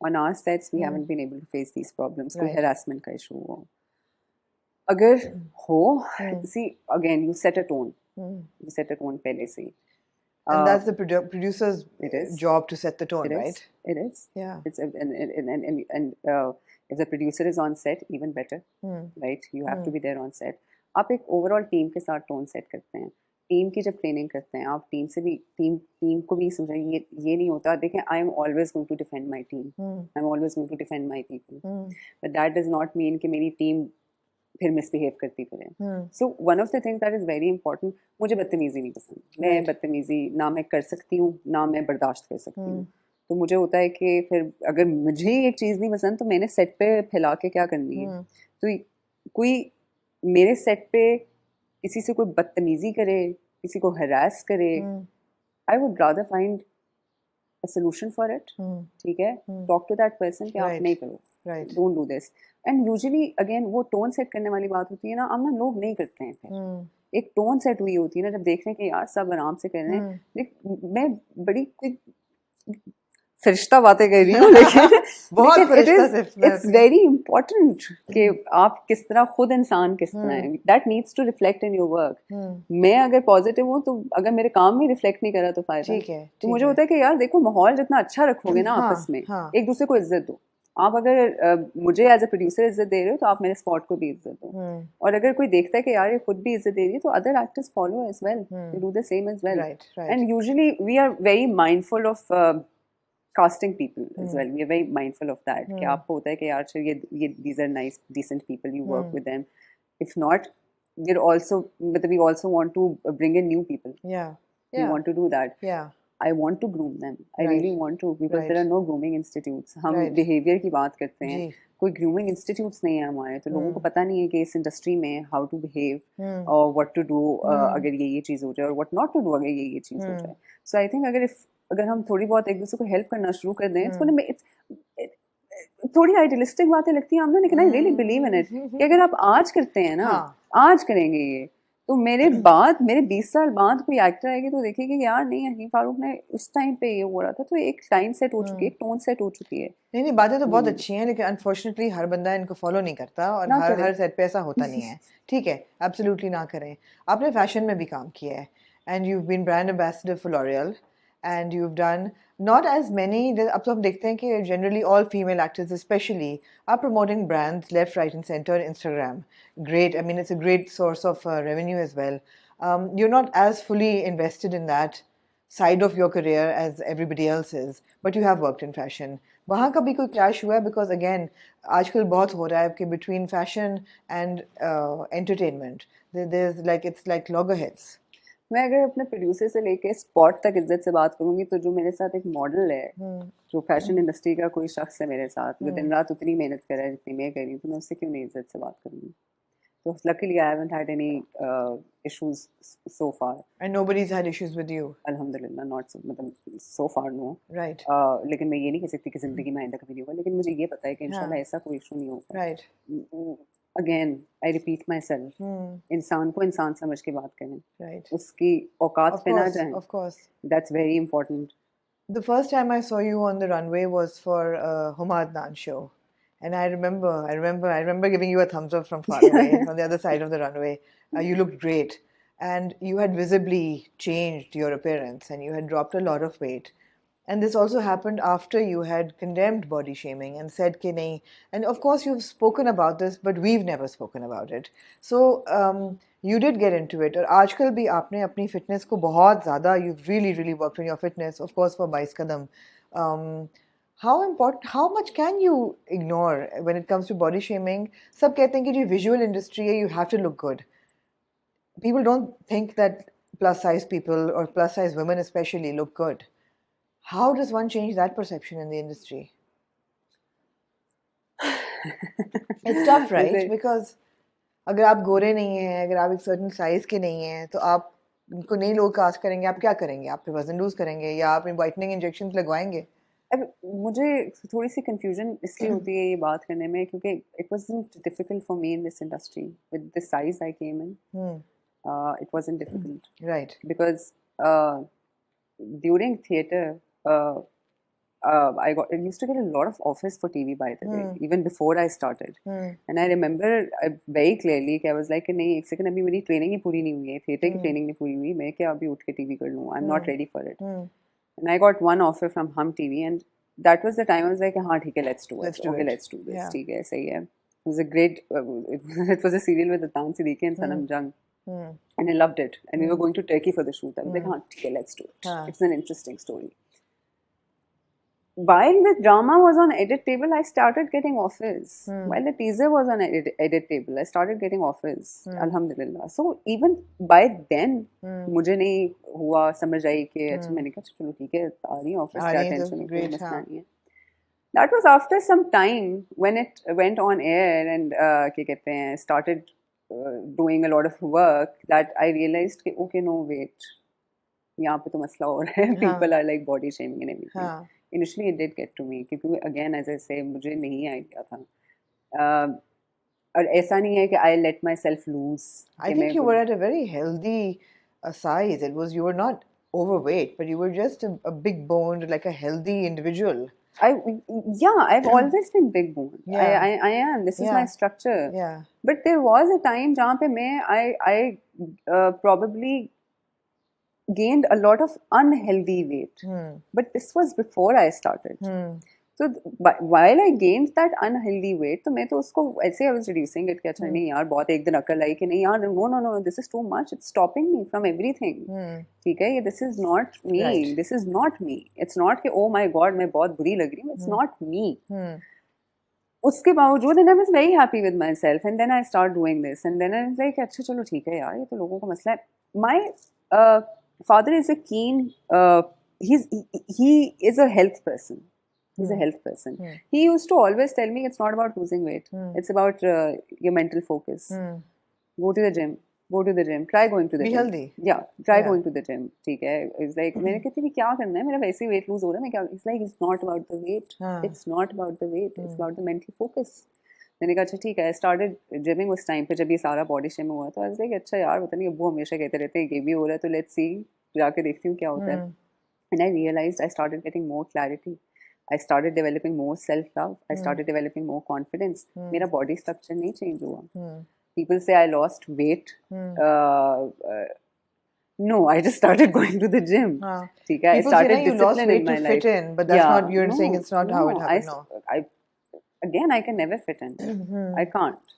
on our sets we haven't been able to face these problems. कोई harassment का issue हो, अगर हो, see again you set a tone, you set a tone पहले से, and that's the producer's job to set the tone, right? It is. Yeah. It's and if the producer is on set, even better, right? You have to be there on set. आप एक overall team के साथ tone set करते हैं. Team की जब training करते हैं आप टीम से भी टीम को भी समझाएं, ये नहीं होता. देखें, I am always going to defend my team, I am always going to defend my people, but that does not mean कि मेरी टीम फिर मिसबिहेव करती फिरे. So one of the things that is very important, मुझे बदतमीजी नहीं पसंद. मैं बदतमीजी ना मैं कर सकती हूँ ना मैं बर्दाश्त कर सकती हूँ. तो मुझे होता है कि फिर अगर मुझे एक चीज़ नहीं पसंद तो मैंने सेट पे फैला के क्या करनी है. तो कोई मेरे सेट पे किसी से कोई बदतमीजी करे, किसी को हरास करे, I would rather find a solution for it. ठीक है, टॉक टू दैट पर्सन कि आप नहीं करो, don't do this. And usually again वो टोन सेट करने वाली बात होती है ना, अब ना लोग नहीं करते हैं. फिर एक टोन सेट हुई होती है ना, जब देख रहे हैं कि यार सब आराम से कर रहे हैं, मैं बड़ी फरिश्ता बातें कर रही हूँ, लेकिन बहुत इट्स वेरी इंपॉर्टेंट कि आप किस तरह खुद इंसान किस तरह है. That needs to reflect in your work. मैं अगर पॉजिटिव हूँ तो अगर मेरे काम में रिफ्लेक्ट नहीं करा तो फायदा. तो मुझे होता है कि यार देखो, माहौल जितना अच्छा रखोगे ना आपस में, एक दूसरे को इज्जत दो. आप अगर मुझे एज अ प्रोड्यूसर इज्जत दे रहे हो तो आप मेरे स्पॉट को भी इज्जत दो. और अगर कोई देखता है कि यार ये खुद भी इज्जत दे रही है तो other actors follow as well, they do the same as well. And usually we are very mindful of casting people as well. We are very mindful of that. कि आपको होता है कि यार ये these are nice, decent people, you work with them. If not, we're also, but we also want to bring in new people. We want to do that. I want to groom them. I really want to, because there are no grooming institutes. हम behavior की बात करते हैं, कोई grooming institutes नहीं है हमारे, तो लोगों को पता नहीं है कि इस इंडस्ट्री में how to behave or what to do अगर ये चीज़ हो जाए, और what not to do अगर ये चीज़ हो जाए. So I think अगर हम थोड़ी बहुत एक दूसरे को हेल्प करना शुरू कर दें, थोड़ी आइडियलिस्टिक बातें लगती हैं हमने, लेकिन I really believe in it कि अगर आप आज करते हैं ना, आज करेंगे ये, तो मेरे 20 साल बाद कोई एक्टर आएगी तो देखेगी कि यार नहीं, हरीम फारूक ने उस टाइम पे ये हो रहा था. तो एक टाइम सेट हो चुकी है, एक टोन सेट हो चुकी है. नहीं, बातें तो बहुत अच्छी हैं, लेकिन अनफॉर्चुनेटली हर बंदा इनको फॉलो नहीं करता, और हर सेट पे ऐसा होता नहीं है. ठीक है, एब्सोल्युटली ना करें. आपने फैशन में भी काम किया है, and you been brand ambassador for L'Oreal, and you've done not as many. अब तो हम देखते हैं कि generally all female actors especially are promoting brands left, right and center on Instagram. Great. I mean, it's a great source of revenue as well. You're not as fully invested in that side of your career as everybody else is, but you have worked in fashion. वहाँ कभी कोई clash हुआ है? Because again, आजकल बहुत हो रहा है कि between fashion and entertainment, there's like, it's like loggerheads. मैं अगर अपने प्रोड्यूसर से लेके स्पॉट तक इज्जत से बात करूंगी, तो जो मेरे साथ एक मॉडल है, जो फैशन इंडस्ट्री का कोई शख्स है मेरे साथ, जो दिन रात उतनी मेहनत कर रहा है जितनी मैं कर रही हूँ, तो मैं उससे क्यों नहीं इज्जत से बात करूंगी. So luckily I haven't had any issues so far. And nobody's had issues with you. Alhamdulillah, not so, मतलब so far no. Right. लेकिन मैं ये नहीं कह सकती कि जिंदगी में आइंदा कभी नहीं होगा, लेकिन मुझे ये पता है कि इंशाल्लाह ऐसा कोई इशू नहीं होगा. Right. Again, I repeat myself. इंसान को इंसान समझ के बात करें. Right. उसकी औकात पे ना जाएं. Of course. That's very important. The first time I saw you on the runway was for Humayun show. And I remember giving you a thumbs up from far away on the other side of the runway. You looked great. And you had visibly changed your appearance and you had dropped a lot of weight. And this also happened after you had condemned body shaming and said कि नहीं. And of course you've spoken about this, but we've never spoken about it. So you did get into it. और आजकल भी आपने अपनी fitness को बहुत ज़्यादा, you've really worked on your fitness, of course for 22 Qadam. How much can you ignore when it comes to body shaming? सब कहते हैं कि जो visual industry है, you have to look good. People don't think that plus size people or plus size women especially look good. How does one change that perception in the industry? It's tough, right? Because अगर आप गोरे नहीं हैं, अगर आप एक certain size के नहीं हैं, तो आप उनको नहीं लोग कास्ट करेंगे, आप क्या करेंगे? आप वजन लूज करेंगे या आप whitening injections लगवाएंगे? अब मुझे थोड़ी सी confusion इसलिए होती है ये बात करने में क्योंकि it wasn't difficult for me in this industry with the size I came in. It wasn't difficult. Right. Because during theatre, I used to get a lot of offers for TV by the way, even before I started. And I remember very clearly कि I was like नहीं एक second अभी मेरी training ही पूरी नहीं हुई है, theatre की training नहीं पूरी हुई, मैं क्या अभी उठ के TV कर लूँ? I'm not ready for it. And I got one offer from Hum TV, and that was the time I was like, हाँ ठीक है, let's do it. Let's do this. ठीक है, सही है. It was a great. It was a serial with Atan Siddiqui and Sanam Jung. And I loved it. And we were going to Turkey for the shoot. I was like, okay, let's do it. It's an interesting story. While the drama was on edit table, I started getting offers. While the teaser was on edit table, I started getting offers. Alhamdulillah. So even by then, मुझे नहीं हुआ समझ आई कि अच्छा मैंने कहा चलो ठीक है आ रही है offers क्या टेंशन है कोई मसला नहीं है. That was after some time when it went on air and क्या कहते हैं started doing a lot of work that I realized कि okay no wait यहाँ पे तो मसला हो रहा है. People are like body shaming and everything. Initially it did get to me क्योंकि again as I say मुझे नहीं आइडिया था और ऐसा नहीं है कि I let myself loose. I think you were at a very healthy size. You were not overweight, but you were just a big boned, like a healthy individual. I've always been big boned. I am. This is my structure. Yeah. But there was a time जहाँ पे मैं I probably gained a lot of unhealthy weight. But this was before I started. So while I gained that unhealthy weight, तो मैं तो उसको ऐसे I was reducing it कि अच्छा नहीं यार बहुत एक दिन अकल आई कि नहीं यार no this is too much. It's stopping me from everything. ठीक है ये this is not me. Right. This is not me. It's not कि oh my god मैं बहुत बुरी लग रही हूँ. It's not me. उसके बावजूद and I was very happy with myself and then I started doing this and then I was like अच्छा चलो ठीक है यार ये तो लोगों का मसला है. My father is a keen he is a health person. He's a health person. He used to always tell me it's not about losing weight. It's about your mental focus. Go to the gym. Try going to the gym. Be healthy. Yeah, try going to the gym. ठीक है. It's like मैंने कहती थी क्या करना है मेरा वैसे ही weight lose हो रहा है मैं क्या it's like it's not about the weight. It's not about the weight. It's about the mental focus. मैंने कहा अच्छा ठीक है. I started gymming उस time पे जब ये सारा body shaming हुआ तो I was like अच्छा यार पता नहीं अब्बू हमेशा कहते रहते हैं ये भी हो रहा है तो let's see जाके देखती हूँ क्या होता है. And I realized I started getting more clarity. I started developing more self-love. I started developing more confidence. मेरा body structure नहीं change हुआ. People say I lost weight. No, I just started going to the gym. ठीक है. I started discipline in my life. Fit in, but that's not. You're saying it's not how it happened. No. Again, I can never fit in. I can't.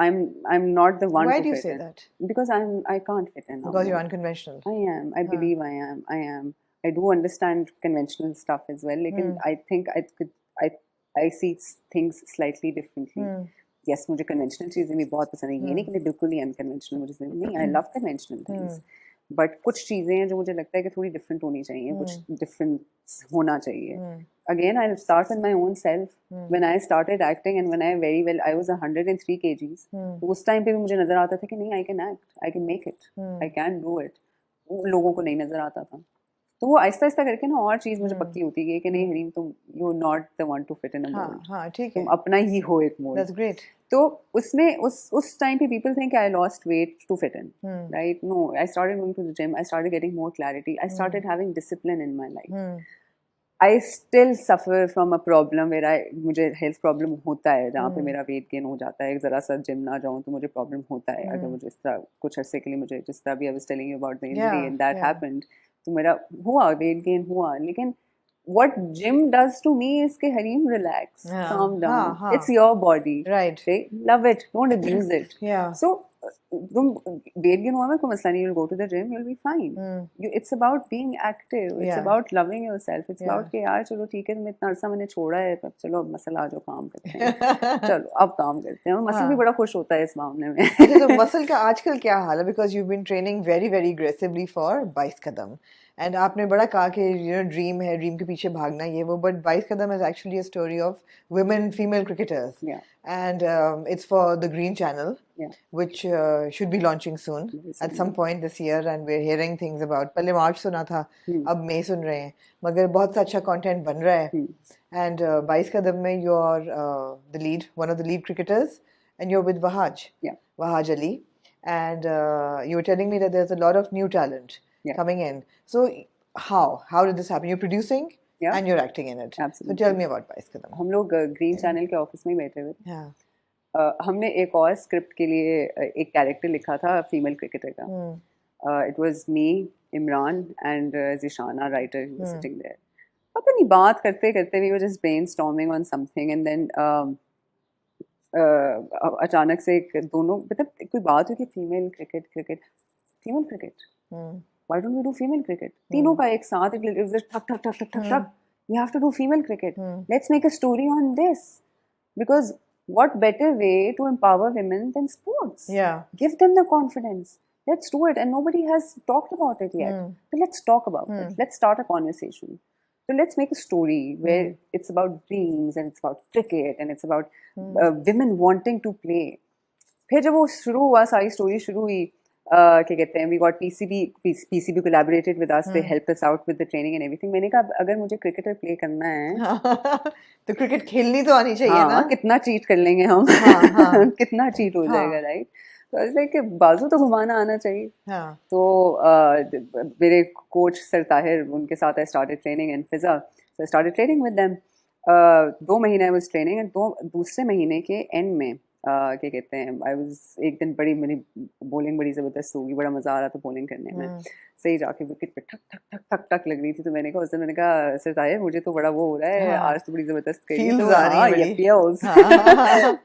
I'm not the one. Why to do you fit say in. that? Because I can't fit in. Because you're unconventional. I am. I believe I am. I do understand conventional stuff as well. Like I think I see things slightly differently. Yes, मुझे conventional चीजें भी बहुत पसंद है. ये नहीं कि मैं बिल्कुल ही unconventional मुझे नहीं. I love conventional things. But कुछ चीज़ें हैं जो मुझे लगता है कि थोड़ी डिफरेंट होनी चाहिए, कुछ डिफरेंस होना चाहिए. Again, I'll start with my own self. When I started acting and when I was 103 kgs. तो उस टाइम पे भी मुझे नजर आता था कि नहीं, I can act, I can make it, I can do it. वो लोगों को नहीं नजर आता था. तो वो आहिस्ता आहिस्ता करके ना और चीज मुझे पक्की होती गई कि नहीं हरीम, तुम you not the one two fit in a mould. हाँ ठीक है. तुम अपना ही हो एक मोल्ड. That's great. तो उसमें उस टाइम पे people think I lost weight to fit in, right? No, I started going to the gym. I started getting more clarity. I started having discipline in my life. I still suffer from a problem where मुझे health problem होता है जहाँ पे मेरा weight gain हो जाता है. ज़रा सा gym ना जाऊँ तो मुझे problem होता है. अगर मुझे इस तरह कुछ अरसे के लिए मुझे जिस तरह भी I was telling you about the injury and that happened, तो मेरा हुआ weight gain हुआ. लेकिन what gym does to me is कि Hareem, relax, calm down. It's your body, right? Love it, don't abuse it. So तुम weight gain हुआ में कोई मसला नहीं. You'll go to the gym, you'll be fine. It's about being active. It's about loving yourself. It's about कि यार चलो ठीक है, तुम इतना अरसा मैंने छोड़ा है, तब चलो अब मसल आ जाओ, काम करते हैं. चलो अब काम करते हैं. मसल भी बड़ा खुश होता है इस मामले में. अच्छा, तो मसल का आजकल क्या हाल है? Because you've been training very very aggressively for 22 Kadam. And आपने बड़ा कहा कि ड्रीम है, ड्रीम के पीछे भागना ये वो, but 22 Kadam is actually a story of women, female cricketers. And it's for the Green Channel, which should be launching soon at some point this year, and we're hearing things about. पहले मार्च सुना था, अब मई सुन रहे हैं, मगर बहुत सा अच्छा कंटेंट बन रहा है. And 22 कदम में you're the lead, one of the lead cricketers, and you're with Wahaj, Wahaj Ali, and you were telling me that there's a lot of new talent coming in. So how did this happen? You're producing and you're acting in it. Absolutely. So tell me about 22 कदम. हम लोग green channel के office में बैठे हुए. हमने एक और script के लिए एक कैरेक्टर लिखा था फीमेल क्रिकेटर का. It was me, Imran and Jishana, writer, he was sitting there. पता नहीं बात करते करते we were just brainstorming on something and then अचानक से दोनों मतलब कोई बात हुई कि female cricket. Why don't we do female cricket? तीनों का एक साथ ठक. We have to do female cricket. Let's make a story on this, because what better way to empower women than sports? Give them the confidence. Let's do it, and nobody has talked about it yet. So let's talk about it. Let's start a conversation. So let's make a story where it's about dreams and it's about cricket and it's about women wanting to play. फिर जब वो शुरू हुआ, सारी story शुरू हुई, क्या कहते हैं, we got PCB collaborated with us. They helped us out with the training and everything. मैंने कहा अगर मुझे क्रिकेटर प्ले करना है तो क्रिकेट खेलनी तो आनी चाहिए ना. कितना चीट कर लेंगे हम. कितना चीट हो जाएगा, राइट? तो ऐसे बाजू तो घुमाना आना चाहिए. तो मेरे कोच सर ताहिर, उनके साथ I started training in Fiza. So I started training with them. 2 महीने I was training and दूसरे महीने के एंड में क्या कहते हैं, आई वाज एक दिन बड़ी मेरी बॉलिंग बड़ी ज़बरदस्त होगी, बड़ा मज़ा आ रहा था बॉलिंग करने में. सही जाके विकेट पे ठक ठक ठक ठक ठक लग रही थी. तो मैंने कहा उस दिन, मैंने कहा सर ताहिर मुझे तो बड़ा वो हो रहा है, आज तो बड़ी ज़बरदस्त करी. तो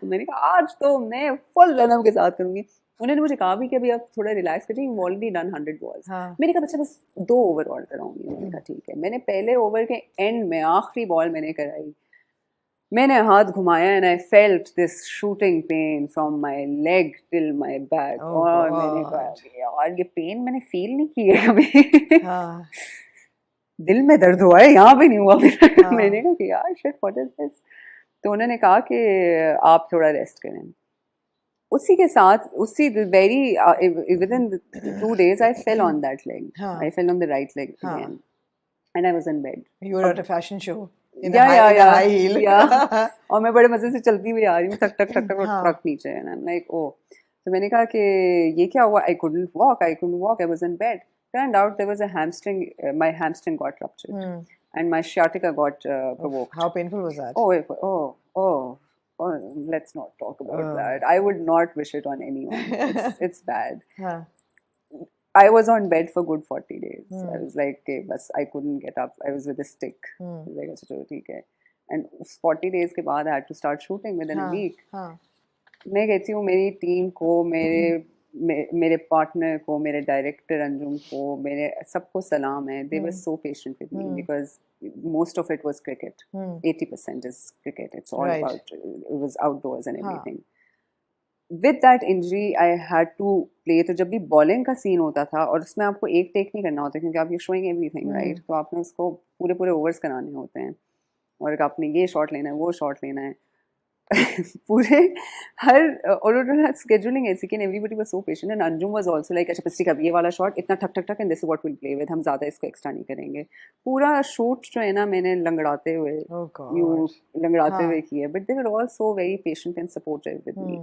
मैंने कहा आज तो मैं फुल रनअप के साथ करूँगी. उन्होंने मुझे कहा भी कि अभी आप थोड़ा रिलैक्स करिए, यू ऑलरेडी डन 100 बॉल्स. मैंने कहा बच्चा बस 2 ओवर और कराऊंगी. मैंने कहा ठीक है. मैंने पहले ओवर के एंड में आखिरी बॉल मैंने कराई, मैंने हाथ घुमाया and I felt this shooting pain from my leg till my back. और मैंने कहा यार ये पेन मैंने फील नहीं किया कभी. दिल में दर्द हुआ है, यहाँ भी नहीं हुआ. मैंने कहा कि यार शिट व्हाट इज दिस. तो उन्होंने कहा कि आप थोड़ा रेस्ट करें. उसी के साथ उसी very within 2 days I fell on that leg. I fell on the right leg again and I was in bed. You were at a fashion show. high heel. और मैं बड़े मजे से चलती हुई आ रही हूँ, ठक ठक ठक ठक ट्रक नीचे. and I'm like oh. तो मैंने कहा कि ये क्या हुआ. I couldn't walk. I was in bed. Turned out there was a hamstring. My hamstring got ruptured and my sciatica got provoked. How painful was that? Oh, let's not talk about that. I would not wish it on anyone. It's bad. I was on bed for good 40 days. I was like, okay, bas, I couldn't get up. I was with a stick. I was like, चलो ठीक है. And 40 days के बाद I had to start shooting within a week. मैं कहती हूँ मेरी team को, मेरे पार्टनर को, मेरे डायरेक्टर अंजुम को, मेरे सबको सलाम है. They were so patient with me because most of it was cricket. 80% is cricket. It's all about, it was outdoors and everything. With that injury, I had to play, तो जब भी बॉलिंग का scene होता था और उसमें आपको एक टेक नहीं करना होता क्योंकि आप यू शोइंग एवरीथिंग राइट, तो आपने उसको पूरे पूरे ओवर्स कराने होते हैं और आपने ये शॉट लेना है वो शॉट लेना है पूरे हर और उन्होंने स्केड्यूलिंग ऐसी कि everybody was so patient and Anjum was also like अच्छा पिस्टिक अब ये वाला शॉट इतना ठक ठक ठक and this is what will play with, हम ज्यादा इसको एक्स्ट्रा नहीं करेंगे। पूरा शूट जो है ना मैंने लंगड़ाते हुए लंगड़ाते हुए किया, but they were all so very patient and supportive with me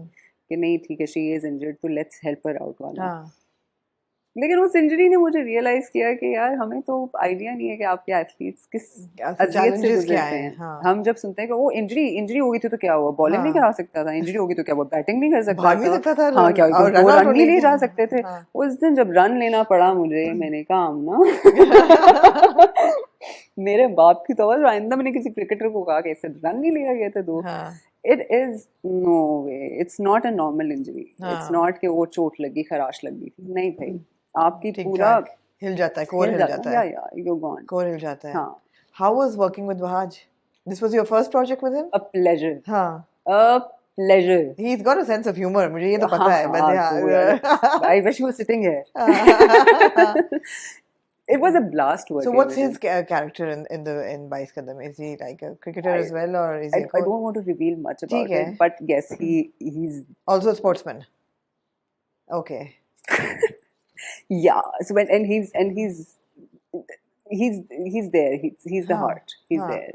कि नहीं ठीक है शी इज इंजर्ड तो लेट्स हेल्प हर आउट वाला। लेकिन उस इंजरी ने मुझे रियलाइज किया कि यार हमें तो आइडिया नहीं है कि आपके एथलीट्स किस अजियत से गुजरते हैं। हम जब सुनते हैं कि वो इंजरी हो गई थी तो क्या हुआ, बॉलिंग नहीं करा सकता था, इंजरी हो गई तो क्या हुआ, बैटिंग नहीं कर सकता था, हाँ क्या दो रन नहीं ले जा सकते थे। उस दिन जब रन लेना पड़ा मुझे, मैंने कहा आमना मेरे बाप की तो आइंदा मैंने किसी क्रिकेटर को कहा कि इससे रन नहीं लिया गया था दो। It is no way, it's not a normal injury, it's not कि वो चोट लगी खराश लगी थी, नहीं भाई आपकी पूरा हिल जाता है, कोर हिल जाता है, या यू गॉन, कोर हिल जाता है। हाँ। How was working with Wahaj? This was your first project with him? A pleasure, हाँ, a pleasure. He's got a sense of humor, मुझे ये तो पता है, but yeah. I wish he was sitting here. It was a blast working. So what's his character in Bais Qadam? Is he like a cricketer as well, or is he? I don't want to reveal much about it, but yes, he's also a sportsman. Okay. Yeah. So he's there. He's the heart. He's there.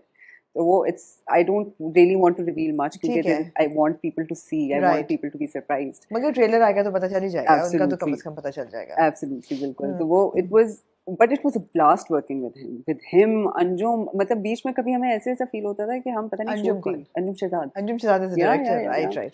So it's I don't really want to reveal much because I want people to see. I want people to be surprised. मगर trailer आएगा तो पता चल ही जाएगा, उनका तो कम से कम पता चल जाएगा। Absolutely, बिल्कुल। तो वो it was, but it was a blast working with him. Anjum, मतलब बीच में कभी हमें ऐसे फील होता था कि हम पता नहीं शूट भी, Anjum Shahzad is the director,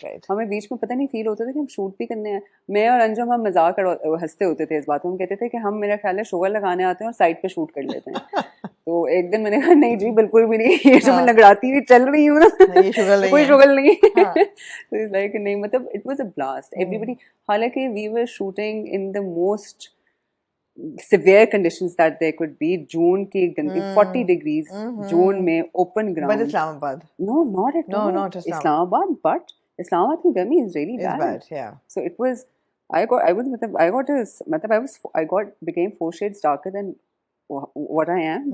right. हमें बीच में पता नहीं फील होता था कि हम शूट भी करने हैं। मैं और अंजुम हम मजाक हंसते होते थे इस बात में, हम कहते थे कि हम मेरा ख्याल है शोगर लगाने आते हैं और साइड पे शूट कर लेते हैं। तो एक दिन मैंने कहा नहीं जी बिल्कुल भी नहीं, ये जो मैं लगड़ाती हुई चल रही हूँ ना कोई शुगल नहीं है। तो इट्स लाइक नहीं, मतलब it was a blast everybody. हालांकि we were shooting in the most severe conditions that there could be. जून की गंदी 40 degrees जून में open ground. But Islamabad? No, not at all. Not Islamabad, but Islamabad की गर्मी is really bad. It's bad, yeah. So it was, I became 4 shades darker than what I am.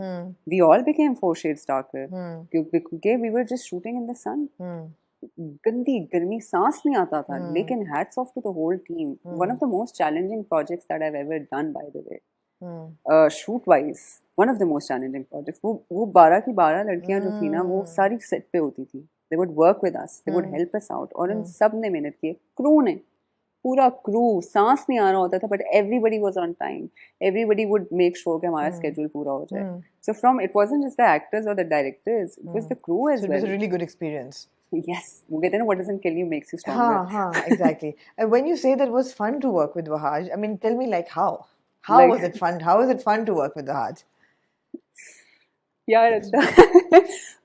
We all became 4 shades darker because we were just shooting in the sun. गंदी गर्मी, सांस नहीं आता था, लेकिन hats off to the whole team. One of the most challenging projects that I've ever done, by the way. Shoot wise, one of the most challenging projects. वो 12 की 12 लड़कियां जो थी ना, वो सारी सेट पे होती थी. They would work with us, they would help us out. और इन सब ने मेहनत की, क्रू ने, पूरा क्रू, सांस नहीं आ रहा होता था, but everybody was on time. Everybody would make sure कि हमारा schedule पूरा हो जाए. So it wasn't just the actors or the directors, it was the crew as well. So it was a really good experience. Yes, वो कहते हैं ना, what doesn't kill you makes you stronger. Exactly. And when you say that it was fun to work with Wahaj, I mean, tell me like how? How was it fun? How was it fun to work with Wahaj? यार अच्छा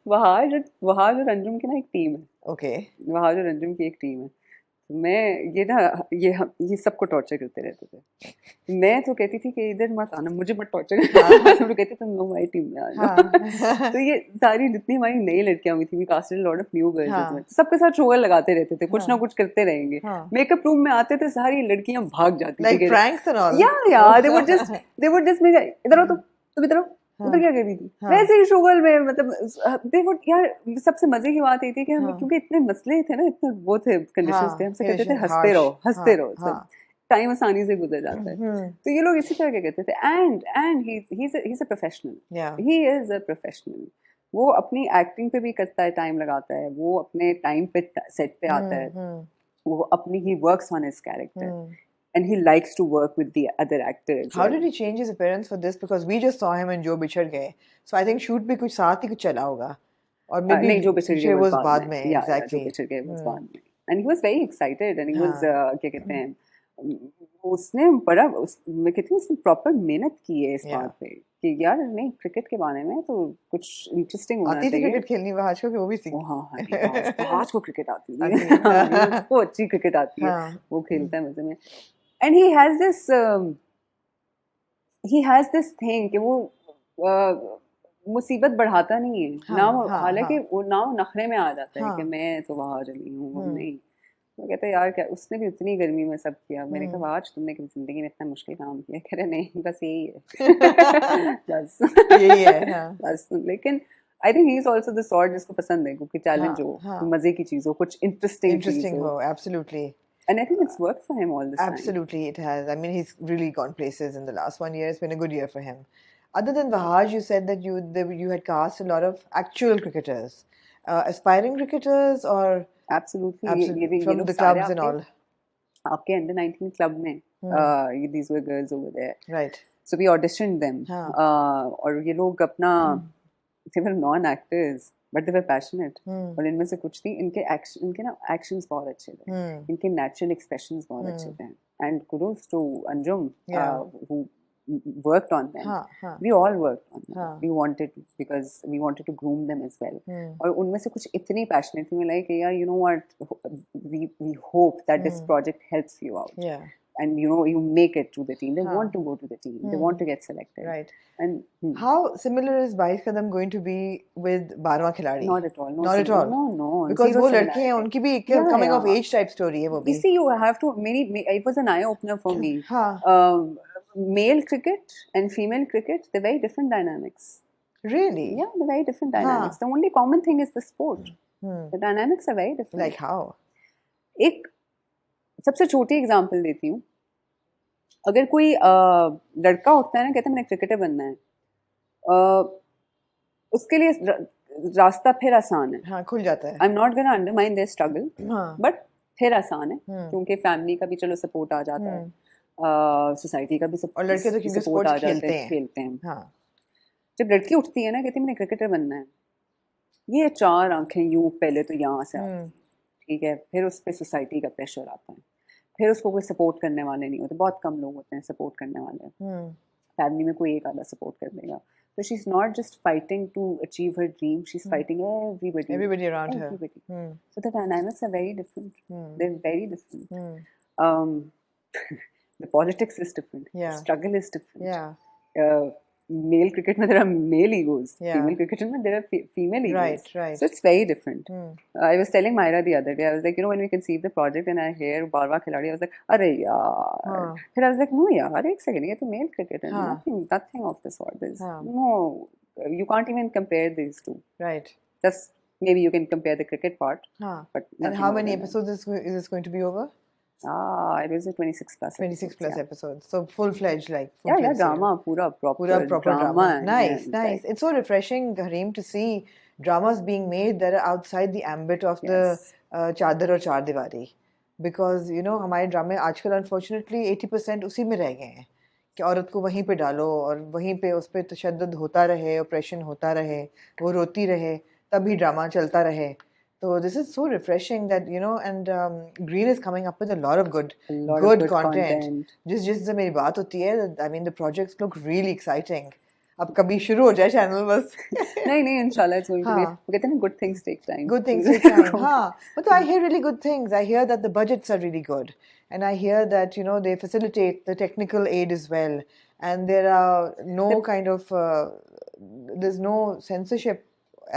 वहाज और अंजुम की ना एक team है। Okay. Wahaj और अंजुम की एक टीम है। मैं ये सबको टॉर्चर करते रहते थे। मैं तो कहती थी कि इधर मत आना, मुझे मत टॉर्चर करना। तो कहते तुम लोग हमारी टीम में आ जाओ। तो ये सारी जितनी हमारी नई लड़कियां हुई थी, we casted a lot of new girls, सबके साथ शोगर लगाते रहते थे, कुछ ना कुछ करते रहेंगे। मेकअप रूम में आते थे, सारी लड़कियां भाग जाती थी, दे वुड जस्ट इधर आओ, तुम इधर आओ, उधर क्या कर रही थी, वैसे ही शोगल में, मतलब यार सबसे मजे की बात ये थी कि हम क्योंकि इतने मसले थे ना, इतने वो थे, कंडीशंस थे, हमसे कहते थे हंसते रहो सब टाइम आसानी से गुजर जाता है। तो ये लोग इसी तरह के कहते थे। And he is a professional, he is a professional. वो अपनी एक्टिंग पे भी करता है, टाइम लगाता है, वो अपने टाइम पे सेट पे आता है, वो अपनी he works on his character. And he likes to work with the other actors. How did he change his appearance for this? Because we just saw him in Jo Bichhad Gaye. So I think shoot भी कुछ साथ ही कुछ चला होगा. Or maybe नहीं, Jo Bichhad Gaye was बाद में. Exactly. Jo Bichhad Gaye was बाद में. And he was very excited and he was क्या कहते हैं, उसने बड़ा, मैं कहती हूँ उसने प्रॉपर मेहनत की है इस बात पे कि यार नहीं, क्रिकेट के बारे में तो कुछ इंटरेस्टिंग होना चाहिए। क्रिकेट खेलनी वहाज को, वो भी सीखी। वहाज को क्रिकेट आती है, उसको अच्छी क्रिकेट आती है, वो खेलता है मजे में। And he has this thing कि वो मुसीबत बढ़ाता नहीं है ना, वो हालांकि वो ना नखरे में आ जाता है कि मैं तो वहाज नहीं हूँ, नहीं, तो कहते यार क्या उसने भी उतनी गर्मी में सब किया. मैंने कहा आज तुमने कभी जिंदगी में इतना मुश्किल काम किया? कह रहे नहीं बस यही है. बस यही है. हाँ. बस. लेकिन आई think he is also the sort जिसको पसंद है क्योंकि चैलेंज हो, मजे की चीज हो, कुछ इंटरेस्टिंग हो. Absolutely. And I think it's worked for him all this time. Absolutely, it has. I mean, he's really gone places in the last 1 year. It's been a good year for him. Other than Wahaj, you said that you had cast a lot of actual cricketers, aspiring cricketers, or absolutely from the clubs and all. आपके under 19 club में these were girls over there. Right. So we auditioned them. और ये लोग अपना they were non-actors. But they were passionate. और इनमें से कुछ थी इनके ना actions बहुत अच्छे थे. इनके natural expressions बहुत अच्छे थे. And kudos to Anjum who worked on them. We all worked on them. We wanted to because we wanted to groom them as well. और उनमें से कुछ इतनी passionate थी. मैं like यार you know what we hope that this project helps you out. Yeah. And you know you make it to the team. They want to go to the team. They want to get selected. Right. And how similar is 22 Qadam going to be with 12वां खिलाड़ी? Not at all. Not at all. No. Because वो लड़के हैं उनकी भी एक coming of age type story है वो भी. You see, you have to. It was an eye opener for me. Male cricket and female cricket, they're very different dynamics. Really? Yeah, they're very different dynamics. The only common thing is the sport. The dynamics are very different. Like how? एक सबसे छोटी example देती हूँ. अगर कोई लड़का उठता है ना कहता है मैंने क्रिकेटर बनना है, उसके लिए रास्ता फिर आसान है. हाँ, खुल जाता है. I am not gonna undermine their struggle, but फिर आसान है क्योंकि फैमिली का भी चलो सपोर्ट आ जाता है, सोसाइटी का भी सपोर्ट, और लड़के तो क्योंकि सपोर्ट आ जाता है, खेलते हैं. जब लड़की उठती है ना कहती है मैंने क्रिकेटर बनना है, ये चार आंखें यूं पहले तो यहाँ से आती, ठीक है, फिर उस पर सोसाइटी का प्रेशर आता है, फिर उसको कोई सपोर्ट करने वाले नहीं होते, बहुत कम लोग होते हैं सपोर्ट करने वाले. फैमिली में कोई एक आधा सपोर्ट कर देगा. So she's not just fighting to achieve her dream, she's fighting everybody around her. So the dynamics are very different. They're very different. The politics is different. The struggle is different. Male cricket mein there are male egos. Female cricket mein there are female egos. Right. So it's very different. I was telling Myra the other day, I was like, you know, when we conceived the project and I hear Barwa Khiladi, I was like, arey yaar. Then I was like, no yaar, ek second, ye to male cricket hai. Nothing of the sort. No, you can't even compare these two. Right. Just maybe you can compare the cricket part. But and how many episodes is this going to be over? It was a 26 plus 26 plus episodes. So full-fledged, like yeah, drama, proper drama. Nice. It's so refreshing, Hareem, to see dramas being made that are outside the ambit of the chadar or char diwari. Because, you know, हमारे ड्रामे आजकल unfortunately 80% उसी में रह गए हैं कि औरत को वहीं पे डालो और वहीं पे उस पे तशद्दुद होता रहे, ऑपरेशन होता रहे, वो रोती रहे, तभी ड्रामा चलता रहे. So this is so refreshing that, you know, and Green is coming up with a lot of good content. जिससे मेरी बात होती है, I mean the projects look really exciting. अब कभी शुरू हो जाए चैनल बस. नहीं इंशाल्लाह it's going to be. वो कहते हैं good things take time. Good things take time. हाँ. But I hear really good things. I hear that the budgets are really good, and I hear that, you know, they facilitate the technical aid as well, and there are no kind of there's no censorship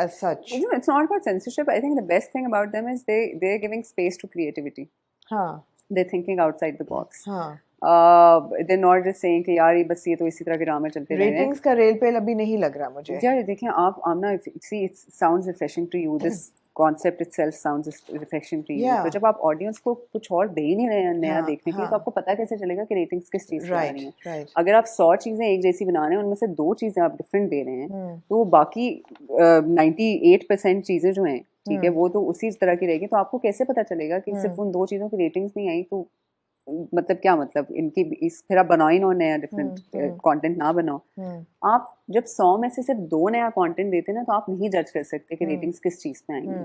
as such. You know, it's not about censorship. I think the best thing about them is they're giving space to creativity. They're thinking outside the box. They're not just saying कि यार ये बस ये तो इसी तरह के ड्रामे चलते रहे. Ratings का रेल पे अभी नहीं लग रहा मुझे. यार देखिए आप आमना, see it sounds refreshing to you. This concept itself sounds refreshing to you. तो जब आप ऑडियंस को कुछ और दे ही नहीं रहे हैं नया देखने के लिए, तो आपको पता कैसे चलेगा कि रेटिंग्स किस चीज़ पे आ रही हैं. अगर आप 100 चीज़ें एक जैसी बना रहे हैं, उनमें से 2 चीज़ें आप डिफरेंट दे रहे हैं, तो बाकी 98% चीज़ें जो हैं, ठीक है, वो तो उसी तरह की रहेगी. तो आपको कैसे पता चलेगा कि सिर्फ उन 2 चीज़ों की रेटिंग्स नहीं आई तो मतलब क्या मतलब इनकी फिर आप बनाओ ही ना नया डिफरेंट कंटेंट ना बनाओ. आप जब 100 में से सिर्फ 2 नया कंटेंट देते हैं ना, तो आप नहीं जज कर सकते कि रेटिंग्स किस चीज़ पे आएंगी.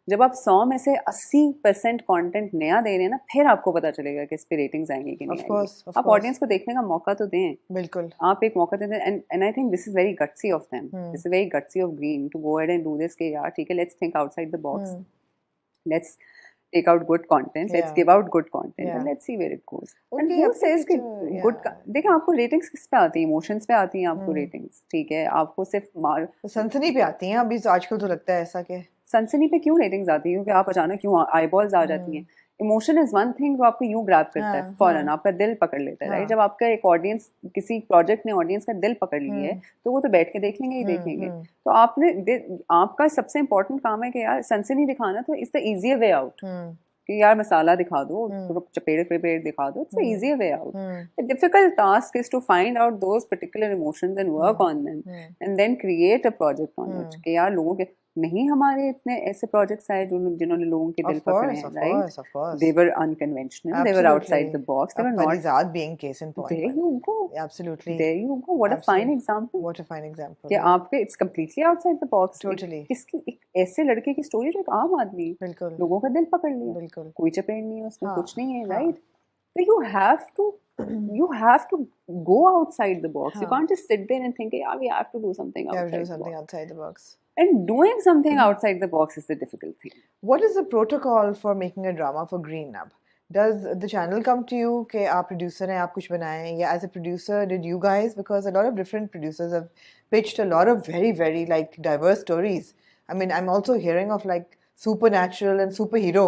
जब आप 100 में से 80% कंटेंट नया दे रहे हैं ना, फिर आपको पता चलेगा कि इस पे रेटिंग्स आएंगी कि नहीं आएंगी. आप ऑडियंस को देखने का मौका तो दें. बिल्कुल, आप एक मौका दें. And I think this is very gutsy of them. This is very gutsy of Green to go ahead and do this. के यार ठीक है, let's think outside the box, let's take out good content, let's give out good content, and let's see where it goes. And who says कि good देखिए आपको ratings किस पे आती है? इमोशंस पे आती हैं आपको रेटिंग्स, ठीक है, आपको सिर्फ सनसनी पे आती हैं. अभी तो आजकल तो लगता है ऐसा कि सनसनी पे क्यों रेटिंग्स आती है? क्योंकि आप अचानक क्यों आईबॉल्स आ जाती हैं. इमोशन इज वन थिंग जो आपको यूं ग्रैब करता है फौरन, आपका दिल पकड़ लेता है, राइट? जब आपका एक ऑडियंस, किसी प्रोजेक्ट ने ऑडियंस का दिल पकड़ लिए तो वो तो बैठ के देख लेंगे ही देखेंगे। तो आपका सबसे इम्पोर्टेंट काम है कि यार सनसनी दिखाना, तो it's the easier way out कि यार मसाला दिखा दो, चपेड़ दिखा दो, it's the easier way out. The difficult task is to find out those particular emotions and work on them and then create a project on it. कि यार लोगों के नहीं, हमारे इतने ऐसे प्रोजेक्ट्स आए जिन्होंने लोगों के दिल पकड़े हैं, right? They were unconventional. They were outside the box. They were not. Parizad being case in point. There you go. Absolutely. There you go. What a fine example. What a fine example. कि आपके it's completely outside the box. Totally. किसकी एक ऐसे लड़के की story जो एक आम आदमी लोगों का दिल पकड़ लिया, बिल्कुल कोई चपेड़ नहीं है उसमें, कुछ नहीं है, right? So you have to go outside the box. You can't just sit there and think, yeah, we have to do something outside the box. And doing something outside the box is the difficult thing. What is the protocol for making a drama for Green Nab? Does the channel come to you कि आप producer हैं, आप कुछ बनाएं, या as a producer did you guys, because a lot of different producers have pitched a lot of very very like diverse stories. I mean, I'm also hearing of like supernatural and superhero,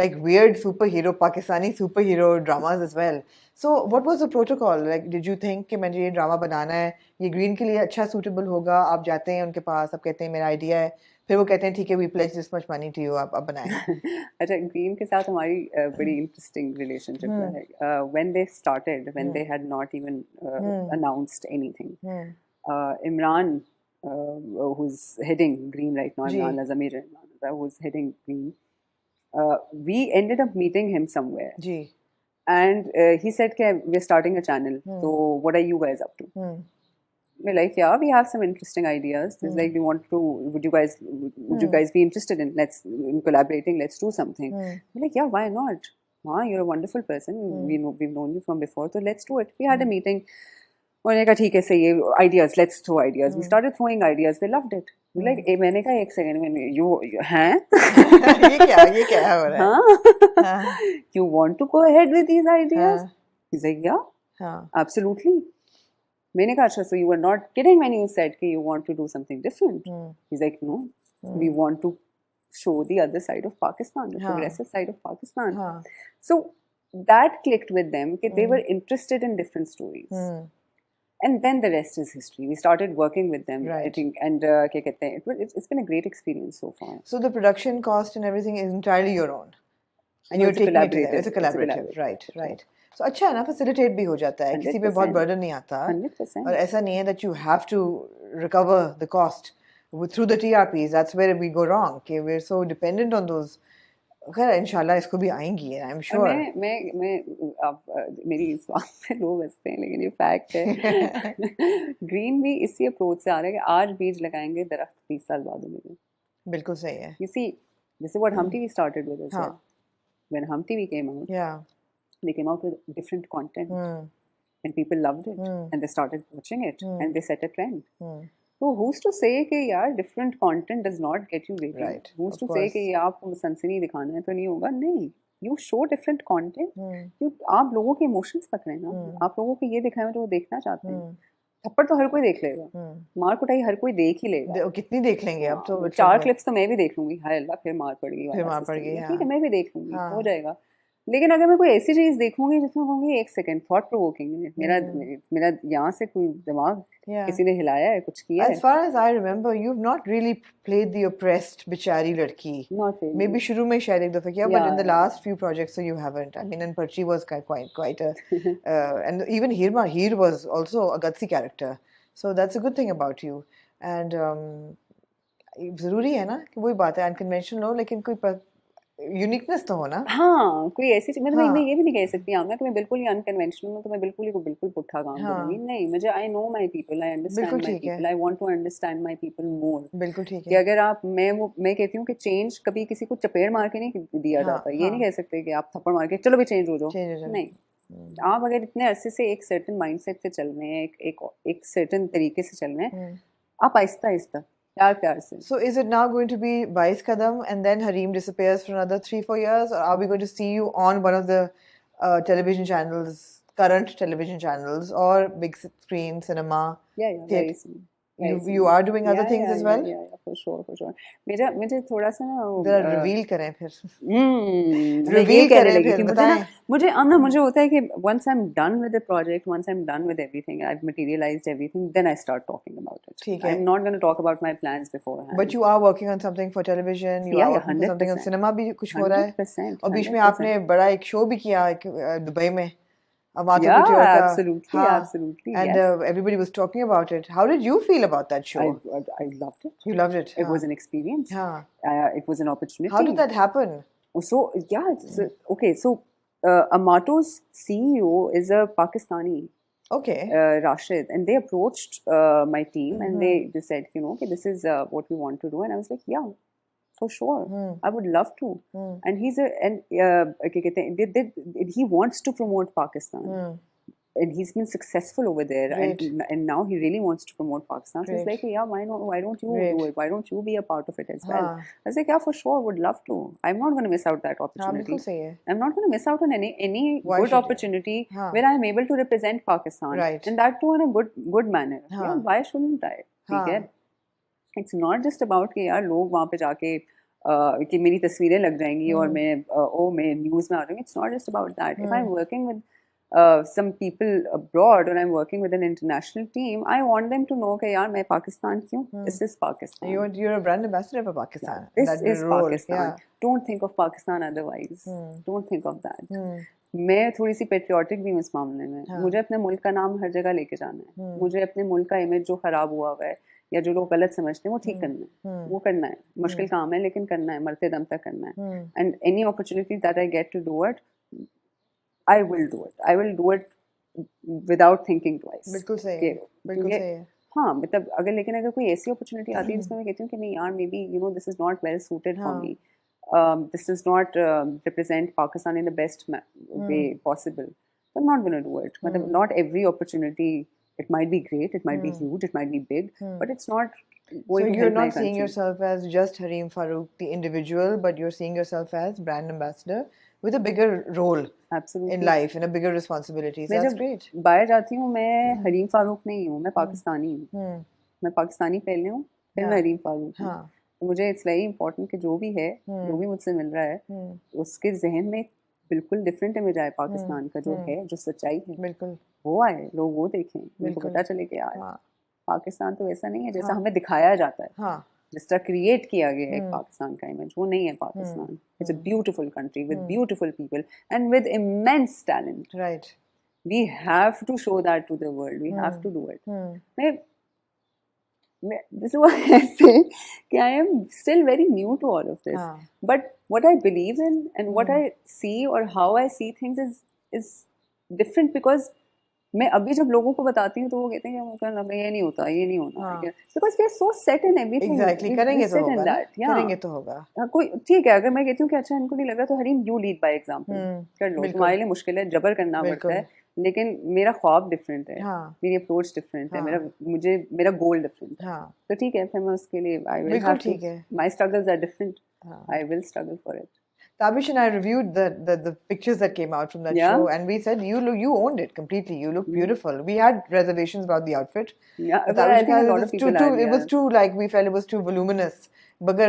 like weird superhero Pakistani superhero dramas as well. So what was the protocol? Like did you think कि मुझे ये drama बनाना है, ये green के लिए अच्छा suitable होगा, आप जाते हैं उनके पास, आप कहते हैं मेरा आइडिया है, फिर वो कहते हैं ठीक है, we pledge this much money to you, आप बनाएं? अच्छा, ग्रीन के साथ हमारी बड़ी इंटरेस्टिंग रिलेशनशिप है. When they started, when they had not even announced anything, Imran, who's heading Green right now, Imran Azamir, who's heading Green, we ended up meeting him somewhere. And he said, we're starting a channel. So what are you guys up to? We're like, yeah, we have some interesting ideas. It's like, would you guys be interested in collaborating? Let's do something. We're like, yeah, why not? You're a wonderful person. We've known you from before, so let's do it. We had a meeting. उन्होंने कहा ठीक है, सही है, ideas, let's throw ideas. We started throwing ideas. They loved it. Like, मैंने कहा एक second में, you हैं? ये क्या हो रहा है? You want to go ahead with these ideas? He's like, yeah, absolutely. मैंने कहा अच्छा, so you were not kidding when you said कि you want to do something different. He's like, no, we want to show the other side of Pakistan, the progressive side of Pakistan. So that clicked with them that they were interested in different stories. And then the rest is history. We started working with them, I think, and it's been a great experience so far. So the production cost and everything is entirely your own, and you're taking it together. It's a collaborative, right. So अच्छा है ना, facilitate भी हो जाता है, किसी पे बहुत burden नहीं आता, 100%. और ऐसा नहीं है that you have to recover the cost through the TRPs. That's where we go wrong. कि we're so dependent on those. खैर इंशाल्लाह इसको भी आएंगी, I'm sure. मेरी इस बात पे लोग हंसते हैं, लेकिन ये फैक्ट है. ग्रीन भी इसी अप्रोच से आ रहा है कि आज बीज लगाएंगे, दरख्त 20 साल बाद उगेंगे. बिल्कुल सही है. You see, this is what Hum TV started with as well. When Hum TV came out, they came out with different content, and people loved it, and they started watching it, and they set a trend. So who's to say कि यार different content does not get you rating? Right. Who's to say कि आपको सनसनी दिखाना है तो नहीं होगा? नहीं. You show different content. आप लोगों के emotions पकड़े ना. आप लोगों को ये दिखाएं जो वो देखना चाहते हैं. थप्पड़ तो हर कोई देख लेगा. मार कुटाई हर कोई देख ही लेगा. कितनी देख लेंगे अब तो? 4 clips तो मैं भी देख लूंगी. हाय अल्लाह, फिर मार पड़ गई. ठीक है, मैं भी देख लूंगी, हो जाएगा. लेकिन अगर मैं कोई ऐसी चीज देखूंगी जिसमें कहूंगी एक सेकंड, थॉट प्रोवोकिंग है, मेरा यहाँ से कोई दिमाग किसी ने हिलाया है, कुछ किया है. As far as I remember, you've not really played the oppressed बेचारी लड़की. Not really. Maybe शुरू में शायद एक दफा किया, but in the last few projects, so you haven't. I mean, and Parchi was quite a, and even Heer was also a gutsy character. So that's a good thing about you. And जरूरी है ना कि वही बात है, unconventional हो, लेकिन कोई यूनिकनेस तो हो ना. हाँ, कोई ऐसी चीज, मतलब मैं ये भी नहीं कह सकती आमना कि मैं बिल्कुल ही अनकन्वेंशनल हूँ तो मैं बिल्कुल पुट्ठा काम करूँगी. नहीं, मुझे I know my people, I understand my people, I want to understand my people more. बिल्कुल ठीक है. कि अगर आप मैं कहती हूँ कि चेंज कभी किसी को चपेड़ मार के नहीं दिया जाता. ये नहीं कह सकते कि आप थप्पड़ मार के चलो भी चेंज हो जाओ. नहीं, आप अगर इतने अरसे से एक सर्टेन माइंडसेट से चल रहे हैं, एक सर्टेन तरीके से चल रहे हैं, आप आहिस्ता आहिस्ता प्यार से. So is it now going to be 22 Qadam and then Hareem disappears for another 3-4 years, or are we going to see you on one of the television channels, current television channels, or big screen cinema? Yeah, very soon. you are doing other things as well? Yeah, for sure. मुझे थोड़ा सा ना reveal करें फिर मैं ये कहने लगी कि मुझे होता है कि once I'm done with the project, once I'm done with everything, I've materialized everything, then I start talking about it. ठीक है. I'm not going to talk about my plans beforehand. But you are working on something for television. You are working for something on cinema भी कुछ हो रहा है. 100%. और बीच में आपने बड़ा एक शो भी किया दुबई में. Absolutely. And yes. Everybody was talking about it. How did you feel about that show? I loved it. You loved it? It was an experience. It was an opportunity. How did that happen? So, okay. So, Amato's CEO is a Pakistani. Okay. Rashid. And they approached my team and they said, okay, this is what we want to do. And I was like, yeah. For sure, I would love to. And he wants to promote Pakistan, and he's been successful over there. Right. And now he really wants to promote Pakistan. So he's like, yeah, why not? Why don't you do it? Why don't you be a part of it as well? I was like, yeah, for sure, would love to. I'm not going to miss out that opportunity. I'm not going to miss out on any good opportunity where I'm able to represent Pakistan, right. and that too in a good manner. Yeah, why shouldn't I? Okay. It's not just about कि यार लोग वहाँ पे जाके कि मेरी तस्वीरें लग जाएंगी और मैं न्यूज़ में आ जाऊँगी. It's not just about that. If I'm working with some people abroad or I'm working with an international team, I want them to know कि यार मैं पाकिस्तान क्यों? This is Pakistan. You're a brand ambassador for Pakistan. This is Pakistan. Don't think of Pakistan otherwise. Don't think of that. मैं थोड़ी सी patriotic भी हूँ इस मामले में. मुझे अपने मुल्क का नाम हर जगह लेके जाना है. मुझे अपने मुल्क का इमेज जो खराब हुआ हुआ है या जो लोग गलत समझते हैं वो ठीक करना है. वो करना है. मुश्किल काम है लेकिन करना है. मरते दम तक करना है. And any opportunity that I get to do it, I will do it without thinking twice. बिल्कुल सही है. हाँ, मतलब अगर कोई ऐसी अपॉर्चुनिटी आती है जिसमें मैं कहती हूँ कि नहीं यार, may be this is not well suited for me, this does not represent Pakistan in the best way possible, so I'm not going to do it. Not every opportunity, it might be great, it might be huge, it might be big, but it's not going so you're not seeing yourself as just Hareem Farooq the individual, but you're seeing yourself as brand ambassador with a bigger role. Absolutely. In life, and a bigger responsibility. So that's great. बाहर जाती हूँ मैं हरीम फारूक नहीं हूँ, मैं पाकिस्तानी हूँ. मैं पाकिस्तानी पहले हूँ, फिर मैं हरीम फारूक हूँ. तो मुझे इट्स वेरी इंपॉर्टेंट कि जो भी है, जो भी मुझसे मिल रहा है, उसके जहन में बिल्कुल डिफरेंट इमेज आए पाकिस्तान का, जो है, जो सच्चाई है, बिल्कुल वो आए, लोग वो देखें, उनको पता चले कि यार पाकिस्तान तो ऐसा नहीं है जैसा हमें दिखाया जाता है, जिस तरह क्रिएट किया गया है पाकिस्तान का इमेज, वो नहीं है Pakistan. It's a beautiful country with beautiful people and with immense talent. Right. We have to show that to the world. We have to do it. This is why I say I am still very new to all of this. But what I believe in and what I see or how I see things is different, because मैं अभी जब लोगों को बताती हूँ तो वो कहते हैं कि ये नहीं होता, ये नहीं होना. Because we are so set in everything. Exactly. करेंगे तो होगा. करेंगे तो होगा. कोई ठीक है, अगर मैं कहती हूँ कि अच्छा इनको नहीं लग रहा तो Hareem you lead by example कर लो. तुम्हारे लिए मुश्किल है, जबर करना पड़ता है, लेकिन मेरा ख्वाब डिफरेंट है, मेरी अप्रोच डिफरेंट है, मेरा गोल डिफरेंट है. तो ठीक है, फिर मैं उसके लिए I will have to, my struggles are different, I will struggle for it. Tabish and I reviewed the pictures that came out from that show, and we said you owned it completely. You look beautiful. We had reservations about the outfit. Yeah, but I think a lot of people had, it was too, like, we felt it was too voluminous. But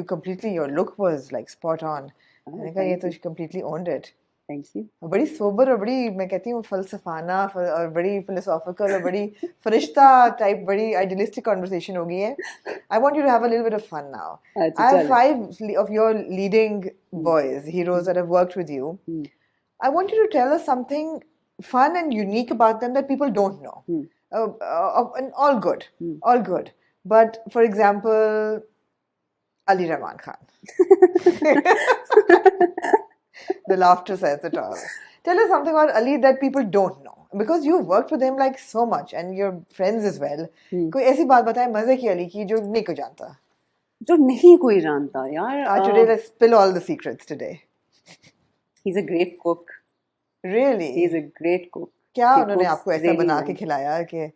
you completely, your look was like spot on. I think you completely owned it. Thank you. बड़ी sober और बड़ी, मैं कहती हूँ, फलसफाना और बड़ी philosophical और बड़ी फरिश्ता type, बड़ी idealistic conversation हो गई है. I want you to have a little bit of fun now. I have 5 of your leading boys, heroes that have worked with you. I want you to tell us something fun and unique about them that people don't know. And all good, all good. But for example, Ali Rahman Khan. The laughter says it all. Tell us something about Ali that people don't know, because you've worked with him like so much and you're friends as well. कोई ऐसी बात बताएं मजे की अली की जो नहीं कोई जानता. जो नहीं कोई जानता यार. Today let's spill all the secrets today. He's a great cook. Really? He's a great cook. क्या उन्होंने आपको ऐसा बना के खिलाया कि?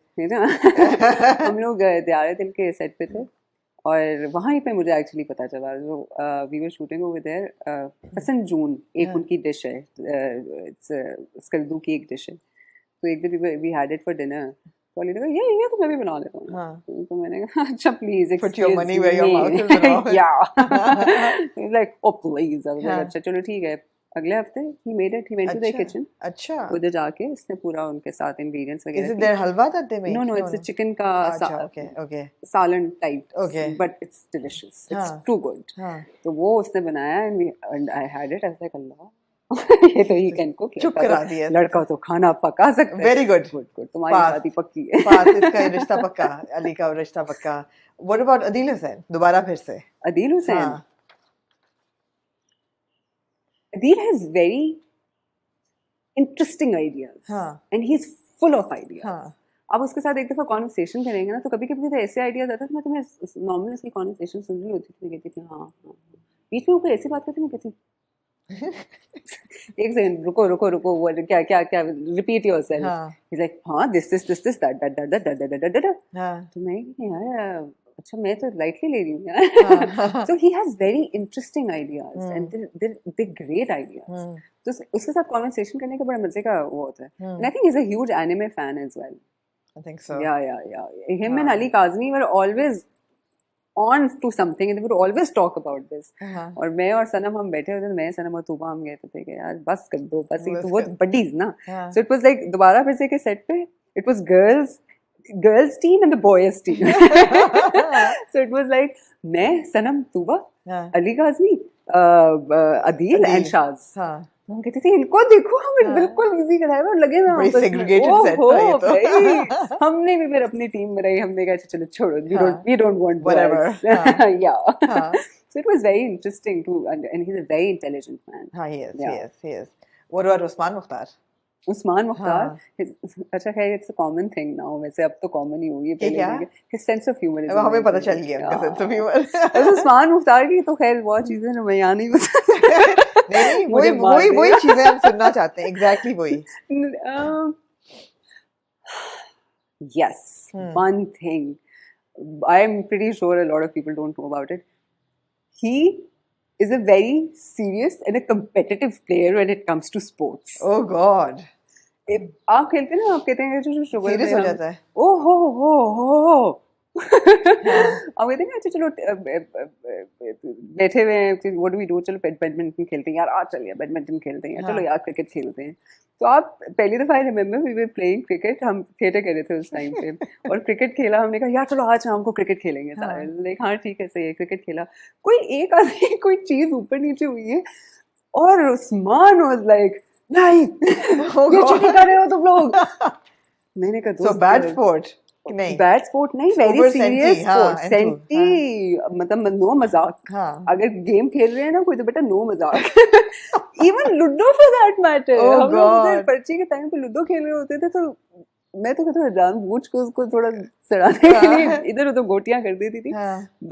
हम लोग दियारे दिल के सेट पे थे और वहाँ पे मुझे एक्चुअली पता चला, जो we were shooting over there, फसन जून एक उनकी डिश है, स्कल्दू की एक डिश है. तो एक दिन we had it for dinner तो अली ने कहा ये तो मैं भी बना लेता हूँ. तो मैंने कहा अच्छा please put your money where your mouth is now. yeah. Like oh please. I was like अच्छा चलो ठीक है. अगले हफ्ते he made it. He went to the kitchen. अच्छा. उधर जाके इसने पूरा उनके साथ ingredients वगैरह. Is it their halwa that they make? No, it's a chicken का okay. सालन type. Okay. But it's delicious. It's too good. तो वो उसने बनाया and I had it. I was like Allah. ये तो ही कैन कुक. चुप करा दिया. लड़का तो खाना पका सकता है. Very good. Good. तुम्हारी शादी पक्की है. पास इसका रिश्ता पक्का. अली का रिश्ता पक्का. What about Adil Hussain? दोबारा फिर से. Adil Hussain. Adil has very interesting ideas. And he's full of ideas. आप उसके साथ एक दफा कॉन्वर्सेशन करेंगे ना तो कभी कभी तो ऐसे आइडियाज आते हैं. मैं तुम्हें नॉर्मल उसकी कॉन्वर्सेशन सुन रही होती थी. मैं कहती थी हाँ बीच में वो कोई ऐसी बात करती. मैं कहती एक सेकंड रुको वो क्या repeat yourself. He is like हाँ दिस दैट. तो मैं यार अच्छा मैं तो लाइटली ले रही हूँ यार. So he has very interesting ideas and they great ideas. तो उसके साथ कॉन्वर्सेशन करने का बड़ा मजे का वो होता है. And I think he is a huge anime fan as well. I think so. Yeah. Him and Ali Kazmi were always on to something and they would always talk about this. और मैं और सनम हम बैठे होते थे. मैं सनम और तूबा हम गए थे कि यार बस कर दो बस. तो वो बडीज ना. So it was like दोबारा फिर से के सेट पे it was girls team and the boys team. So it was like मैं सनम तूबा अली काज़मी अदील एंड शाज. हम कहते थे इनको देखो हमें बिल्कुल इजी कराया और लगे में बड़ी सेग्रीगेटेड सेट था ये तो. भाई हमने भी फिर अपनी टीम बनाई. हमने कहा चलो छोड़ो we don't want whatever. Yeah. So it was very interesting too and he's a very intelligent man. He is. What about Usman Mukhtar? Usman Mukhtar, अच्छा खैर it's a common thing now. वैसे अब तो common ही हो गई. पहले his sense of humor is. हमें पता चल गया उनका sense of humor. Usman Mukhtar की तो खैर बहुत चीजें ना मैं यहाँ नहीं बता. नहीं वही चीजें हम सुनना चाहते हैं. Exactly वही. Yes, one thing I'm pretty sure a lot of people don't know about it. He is a very serious and a competitive player when it comes to sports. Oh God. आप खेलते हैं ना आप कहते हैं जो sugar serious हो जाता है. ओह हो अब कहते हैं अच्छा चलो बैठे हुए हैं व्हाट डू वी डू चलो बैडमिंटन खेलते हैं यार. आज चलिए बैडमिंटन खेलते हैं. चलो यार क्रिकेट खेलते हैं. तो आप पहली दफा I remember we were playing cricket. हम थिएटर कर रहे थे उस टाइम पे और क्रिकेट खेला. हमने कहा यार चलो आज शाम को क्रिकेट खेलेंगे सारे. लाइक हाँ ठीक है सही है. क्रिकेट खेला. कोई एक आदमी कोई चीज ऊपर नीचे हुई है और उस्मान वाज लाइक नहीं ये चीटिंग कर रहे हो तुम लोग. मैंने कहा सो बैड स्पोर्ट नहीं. बैड स्पोर्ट नहीं वेरी सीरियस स्पोर्ट. सेंटी मतलब नो मजाक. अगर गेम खेल रहे हैं ना कोई तो बेटा नो मजाक. Even ludo for that matter. हम लोग पर्ची के टाइम पे लूडो खेल रहे होते थे तो मैं तो कहता जानबूझ को उसको थोड़ा सड़ाने के लिए इधर उधर गोटियां कर देती थी.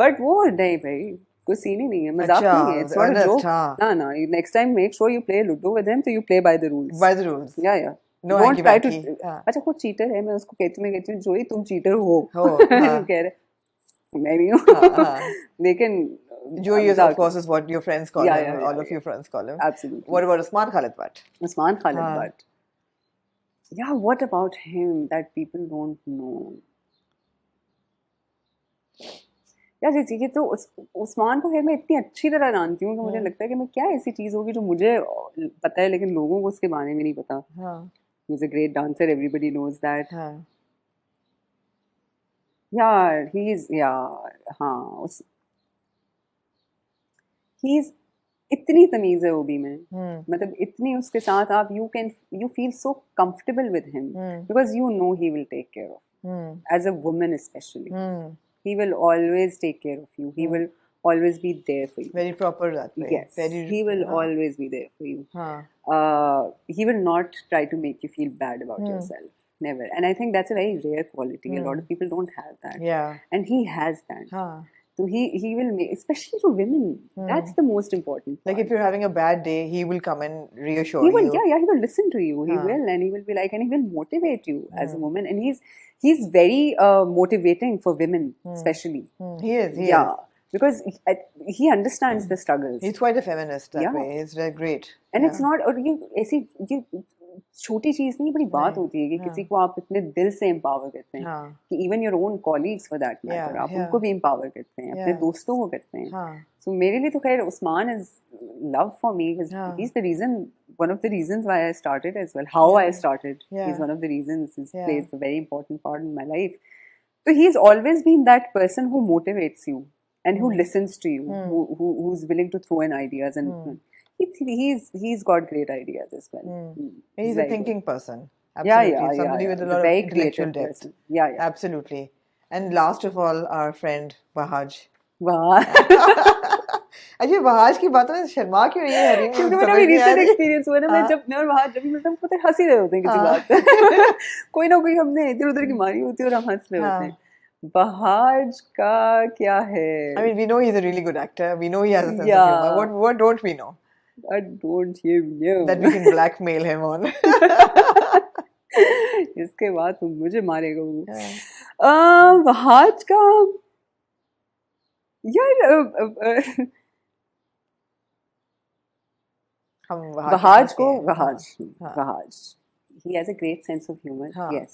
बट वो नहीं भाई कोई सीन ही नहीं है. मजाक नहीं है. It's not a joke. ना next time make sure you play ludo with him. तो you play by the rules. या No, don't try to. अच्छा वो चीटर है. मैं उसको कहती हूँ जोई तुम चीटर हो. कह रहे मैं भी हूँ. लेकिन Joey is of course is what your friends call him. All of your friends call him. Absolutely. What about Usman Khalid Butt? Usman Khalid Butt. Yeah, what about him that people don't know? यार ये तो उस्मान को है मैं इतनी अच्छी तरह जानती हूँ कि मुझे लगता है कि मैं क्या ऐसी चीज होगी जो मुझे पता है लेकिन लोगों को उसके बारे में नहीं पता. He's a great dancer. Everybody knows that. Yeah, he's इतनी तमीज है वो भी में. मतलब इतनी उसके साथ आप you feel so comfortable with him because you know he will take care of as a woman especially. He will always take care of you. He will always be there for you. Very proper that way. Yes, he will always be there for you. He will not try to make you feel bad about yourself. Never. And I think that's a very rare quality. A lot of people don't have that. Yeah. And he has that. So he will make, especially to women, that's the most important part. Like if you're having a bad day, he will come and reassure you. Yeah, he will listen to you. He will, and he will be like, and he will motivate you as a woman. And he's very motivating for women, especially. He is. Because he understands the struggles. He's quite a feminist that way. He's very great. And it's not, or छोटी चीज नहीं, बड़ी बात होती है कि किसी को आप इतने दिल से एम्पावर करते हैं कि even your own colleagues for that matter आप उनको भी एम्पावर करते हैं, अपने दोस्तों को करते हैं. सो मेरे लिए तो खैर Usman is love for me. He is the reason, one of the reasons why I started as well. How I started is one of the reasons. He plays a very important part in my life. So he's always been that person who motivates you and who listens to you, who's willing to throw in ideas, and he's got great ideas as well. He's a thinking person. Absolutely. Somebody with a lot of intellectual depth. Person. Yeah. Absolutely. And last of all, our friend Wahaj. अच्छा वहाज की बातों में शर्मा क्यों रही है हरीम? क्योंकि मेरा भी रिसेंट एक्सपीरियंस हुआ ना, मैं और वहाज जब भी मिलते हैं पता है हंस ही रहे होते हैं किसी बात पे. कोई ना कोई हमने इधर उधर की मारी होती है और हम हंस रहे होते हैं. वहाज का क्या है? I mean, we know he's a really good actor. We know he has a sense of humor. What don't we know? I don't know. That we can blackmail him on. इसके बाद तुम मुझे मारेगा वो. वहाज का यार Wahaj he has a great sense of humor. Yes.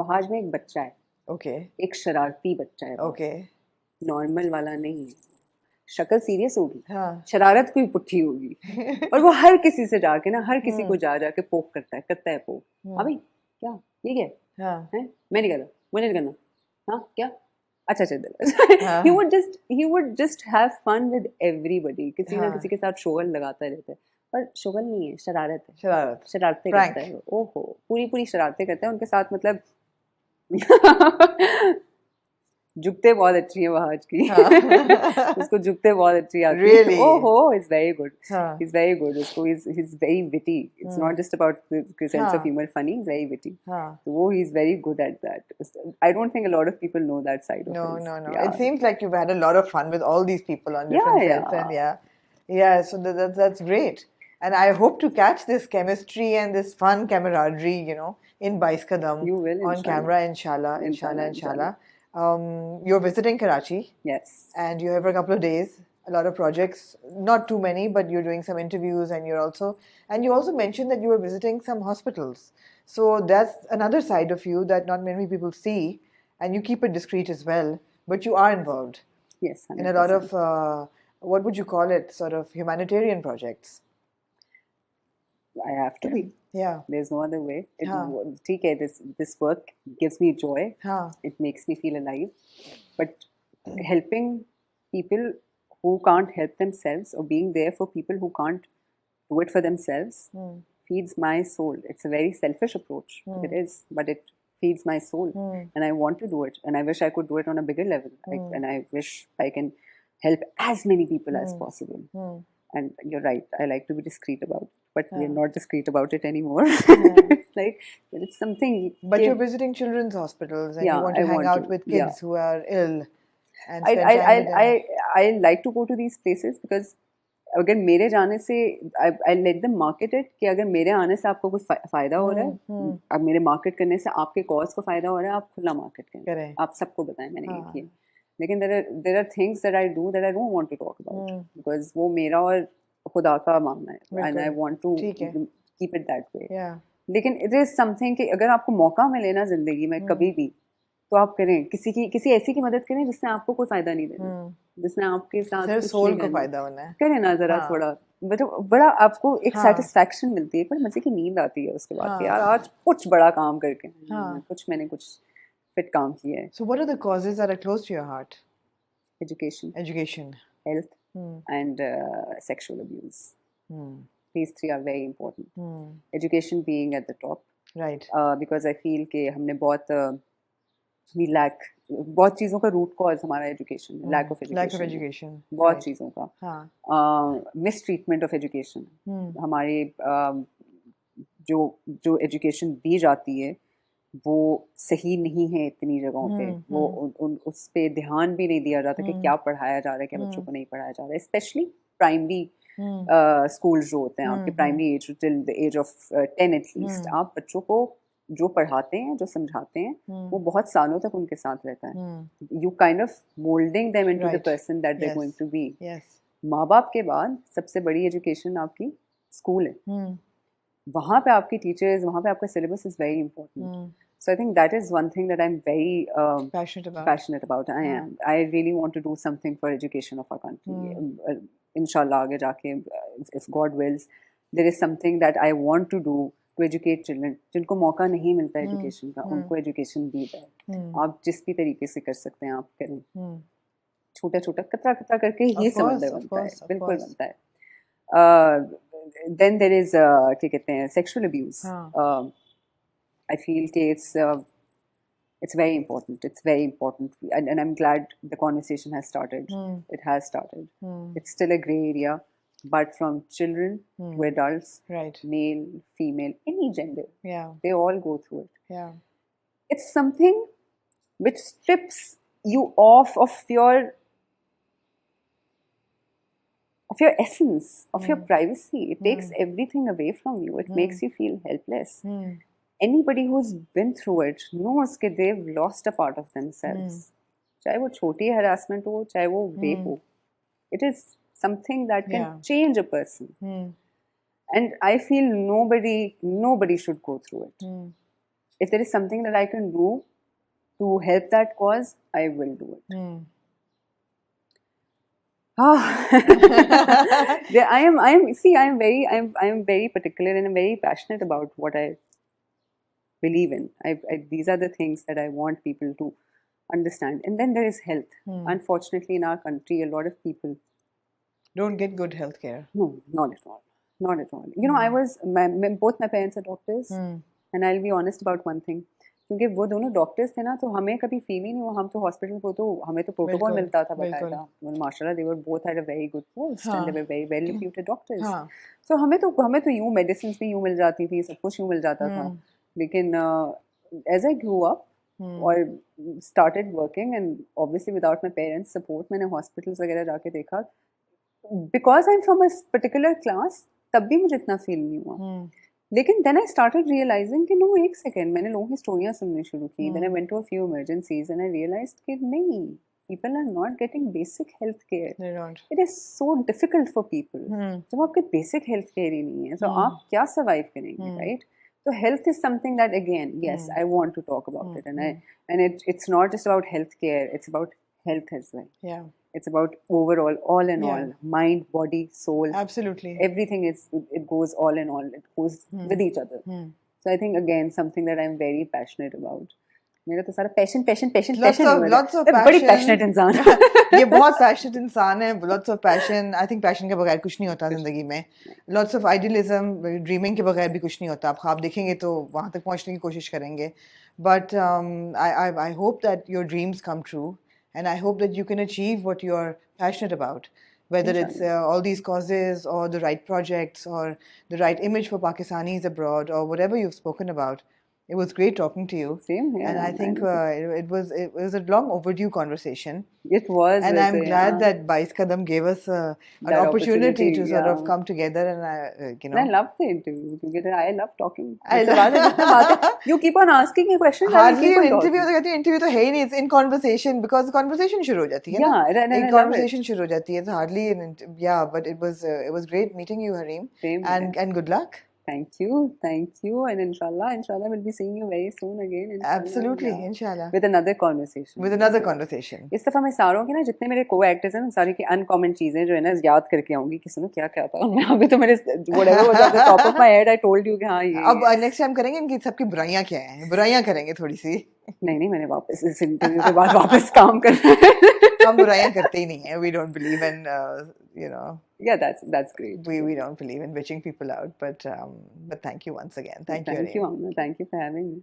Wahaj में एक बच्चा है. Okay. एक शरारती बच्चा है. Okay. नॉर्मल वाला नहीं है. शक्ल सीरियस होगी, शरारत कोई पुट्ठी होगी और वो हर किसी से जाके ना हर किसी को जाके पोक करता है पोक. हाँ भाई क्या ये क्या है? मैं नहीं कर रहा, मुझे नहीं करना. हाँ क्या? अच्छा चल. he would just have fun with everybody. किसी ना किसी के साथ शोगल लगाता रहता है. पर शोगल नहीं है, शरारत है. शरारतें करता है. ओहो पूरी शरारतें करता है उनके साथ. मतलब जुगते बहुत अच्छी है वहाज की. उसको जुगते बहुत अच्छी आती है. Really? ओहो is very good. He's very good. उसको he's very witty. It's not just about the sense of humor, funny. He's very witty. So he's very good at that. I don't think a lot of people know that side of his. No. Yeah. It seems like you've had a lot of fun with all these people on different sets. And yeah. So that's great. And I hope to catch this chemistry and this fun camaraderie, in Bais Qadam. You will, on camera, inshallah. You're visiting Karachi. Yes. And you're here for a couple of days. A lot of projects, not too many, but you're doing some interviews, and you also mentioned that you were visiting some hospitals. So that's another side of you that not many people see, and you keep it discreet as well. But you are involved. Yes. 100%. In a lot of what would you call it? Sort of humanitarian projects. I have to be. Yeah. There's no other way. ठीक है, this work gives me joy. It makes me feel alive. But helping people who can't help themselves, or being there for people who can't do it for themselves, feeds my soul. It's a very selfish approach. It is, but it feeds my soul. And I want to do it. And I wish I could do it on a bigger level. And I wish I can help as many people as possible. And you're right, I like to be discreet about it. But we're not discreet about it anymore. It's something. But you're visiting children's hospitals, and you want to hang out with kids who are ill. And spend time with them. I like to go to these places because अगर मेरे जाने से I let them market it कि अगर मेरे आने से आपको कुछ फायदा हो रहा है, अब मेरे मार्केट करने से आपके कॉज को फायदा हो रहा है, आप खुला मार्केट करें. आप सबको बताएं मैंने ये किया. लेकिन there are things that I do that I don't want to talk about because वो मेरा और खुदा का मामला है. And I want to keep it that way. लेकिन it is something कि अगर आपको मौका मिले ना जिंदगी में कभी भी, तो आप करें. किसी ऐसी की मदद करें जिसने आपको कोई फायदा नहीं देना, जिसने आपके साथ सिर्फ सोल को फायदा होना है. करें ना जरा थोड़ा, मतलब बड़ा आपको एक सेटिस्फैक्शन मिलती है, पर मजे की नींद आती है उसके बाद. यार आज कुछ बड़ा काम करके मैंने कुछ फिट काम किया है. So what are the causes that are close to your heart? Education, health, and sexual abuse. These three are very important. Education being at the top. Right. Because I feel कि हमने we lack बहुत चीज़ों का root cause हमारा education, lack of education. बहुत चीज़ों का. Mistreatment of education. हमारे जो education दी जाती है वो सही नहीं है इतनी जगहों पे. वो उस पे ध्यान भी नहीं दिया जाता कि क्या पढ़ाया जा रहा है, क्या बच्चों को नहीं पढ़ाया जा रहा है. स्पेशली प्राइमरी स्कूल्स जो होते हैं आपके, primary age till the age of 10 at least, आप बच्चों को जो पढ़ाते हैं, जो समझाते हैं, वो बहुत सालों तक उनके साथ रहता है. You kind of moulding them into the person that they are going to be. माँ बाप के बाद सबसे बड़ी एजुकेशन आपकी स्कूल है. वहाँ पे आपकी टीचर्स, वहाँ पे आपका syllabus is very important. So I think that is one thing that I'm very passionate about. I really want to do something for education of our country. Inshallah, आगे जाके, if God wills, there is something that I want to do to educate children. जिनको मौका नहीं मिलता education का, उनको education दी जाए. आप जिस भी तरीके से कर सकते हैं आप करें. छोटा छोटा कतरा कतरा करके ही समंदर बनता है, बिल्कुल बनता है. Then there is क्या कहते हैं, sexual abuse. I feel it's very important. It's very important, and I'm glad the conversation has started. It has started. It's still a grey area, but from children to adults, right, male, female, any gender, they all go through it. Yeah, it's something which strips you off of your essence, of your privacy. It takes everything away from you. It makes you feel helpless. Anybody who's been through it knows that they've lost a part of themselves. चाहे वो छोटी harassment हो, चाहे वो rape हो. It is something that can change a person. And I feel nobody should go through it. If there is something that I can do to help that cause, I will do it. I am very particular and I'm very passionate about what I believe in. These are the things that I want people to understand. And then there is health. Unfortunately, in our country, a lot of people don't get good health care. No, not at all. Not at all. You know, both my parents are doctors, and I'll be honest about one thing. क्योंकि वो दोनों doctors थे ना, तो हमें कभी feel ही नहीं हुआ. हम तो हॉस्पिटल को तो हमें तो प्रोटोकॉल मिलता था, बताया था. माशाल्लाह, they were both had a very good post and they were very well reputed doctors. So हमें तो यूं मेडिसिन भी यूं मिल जाती थी, सब कुछ यूं मिल जाता था. लेकिन as I grew up or started working, and obviously without my parents' support, मैंने हॉस्पिटल्स वगैरह जाके देखा. Because I'm from a particular class, तब भी मुझे इतना फील नहीं हुआ. लेकिन then I started realizing कि no, एक सेकेंड, मैंने लोगों की स्टोरियाँ सुननी शुरू की. Then I went to a few emergencies and I realized कि नहीं, people are not getting basic health care. It is so difficult for people. जब आपके basic health care ही नहीं है, तो आप क्या survive करेंगे, right? So health is something that, again, yes, I want to talk about it, and it's not just about health care. It's about health as well. Yeah. It's about overall, all in all, mind, body, soul. Absolutely. Everything it goes all in all. It goes with each other. So I think, again, something that I'm very passionate about. मेरा तो सारा passion lots of passion. बड़ी passionate इंसान. ये बहुत passionate इंसान है. Lots of passion. I think passion के बगैर कुछ नहीं होता जिंदगी में. Lots of idealism, dreaming के बगैर भी कुछ नहीं होता. आप ख्वाब देखेंगे तो वहाँ तक पहुँचने की कोशिश करेंगे. But I hope that your dreams come true. And I hope that you can achieve what you're passionate about, whether it's all these causes or the right projects or the right image for Pakistanis abroad or whatever you've spoken about. It was great talking to you. Same here. And I think it was a long overdue conversation. It was. And I'm glad that Bais Qadam gave us an opportunity to sort of come together. And And I love the interview. I love talking. You keep on asking me questions. Hardly an interview. Interview तो है ही नहीं. It's in conversation because the conversation शुरू हो जाती है. Yeah, conversation शुरू हो जाती है. It's hardly but it was great meeting you, Hareem. Same. And good luck. Thank you, and inshallah we'll be seeing you very soon again. Inshallah. Absolutely, inshallah. With another conversation. इस दफा मैं सारों के ना जितने मेरे co-actors हैं ना, सारी की अनकॉमन चीजें जो है ना याद करके आऊंगी कि सुनो क्या क्या था. मैं अभी तो मेरे whatever was at the top of my head, I told you कि हाँ ये. अब next time करेंगे इनकी सबकी बुराइयां क्या हैं? बुराइयां करेंगे थोड़ी सी. नहीं मैंने वापस इस इंटरव्यू के बाद वापस काम करना है. हम बुराइयां करते ही नहीं हैं. We don't believe in Yeah, that's great. We don't believe in bitching people out, but thank you once again. Thank you. Thank you for having me.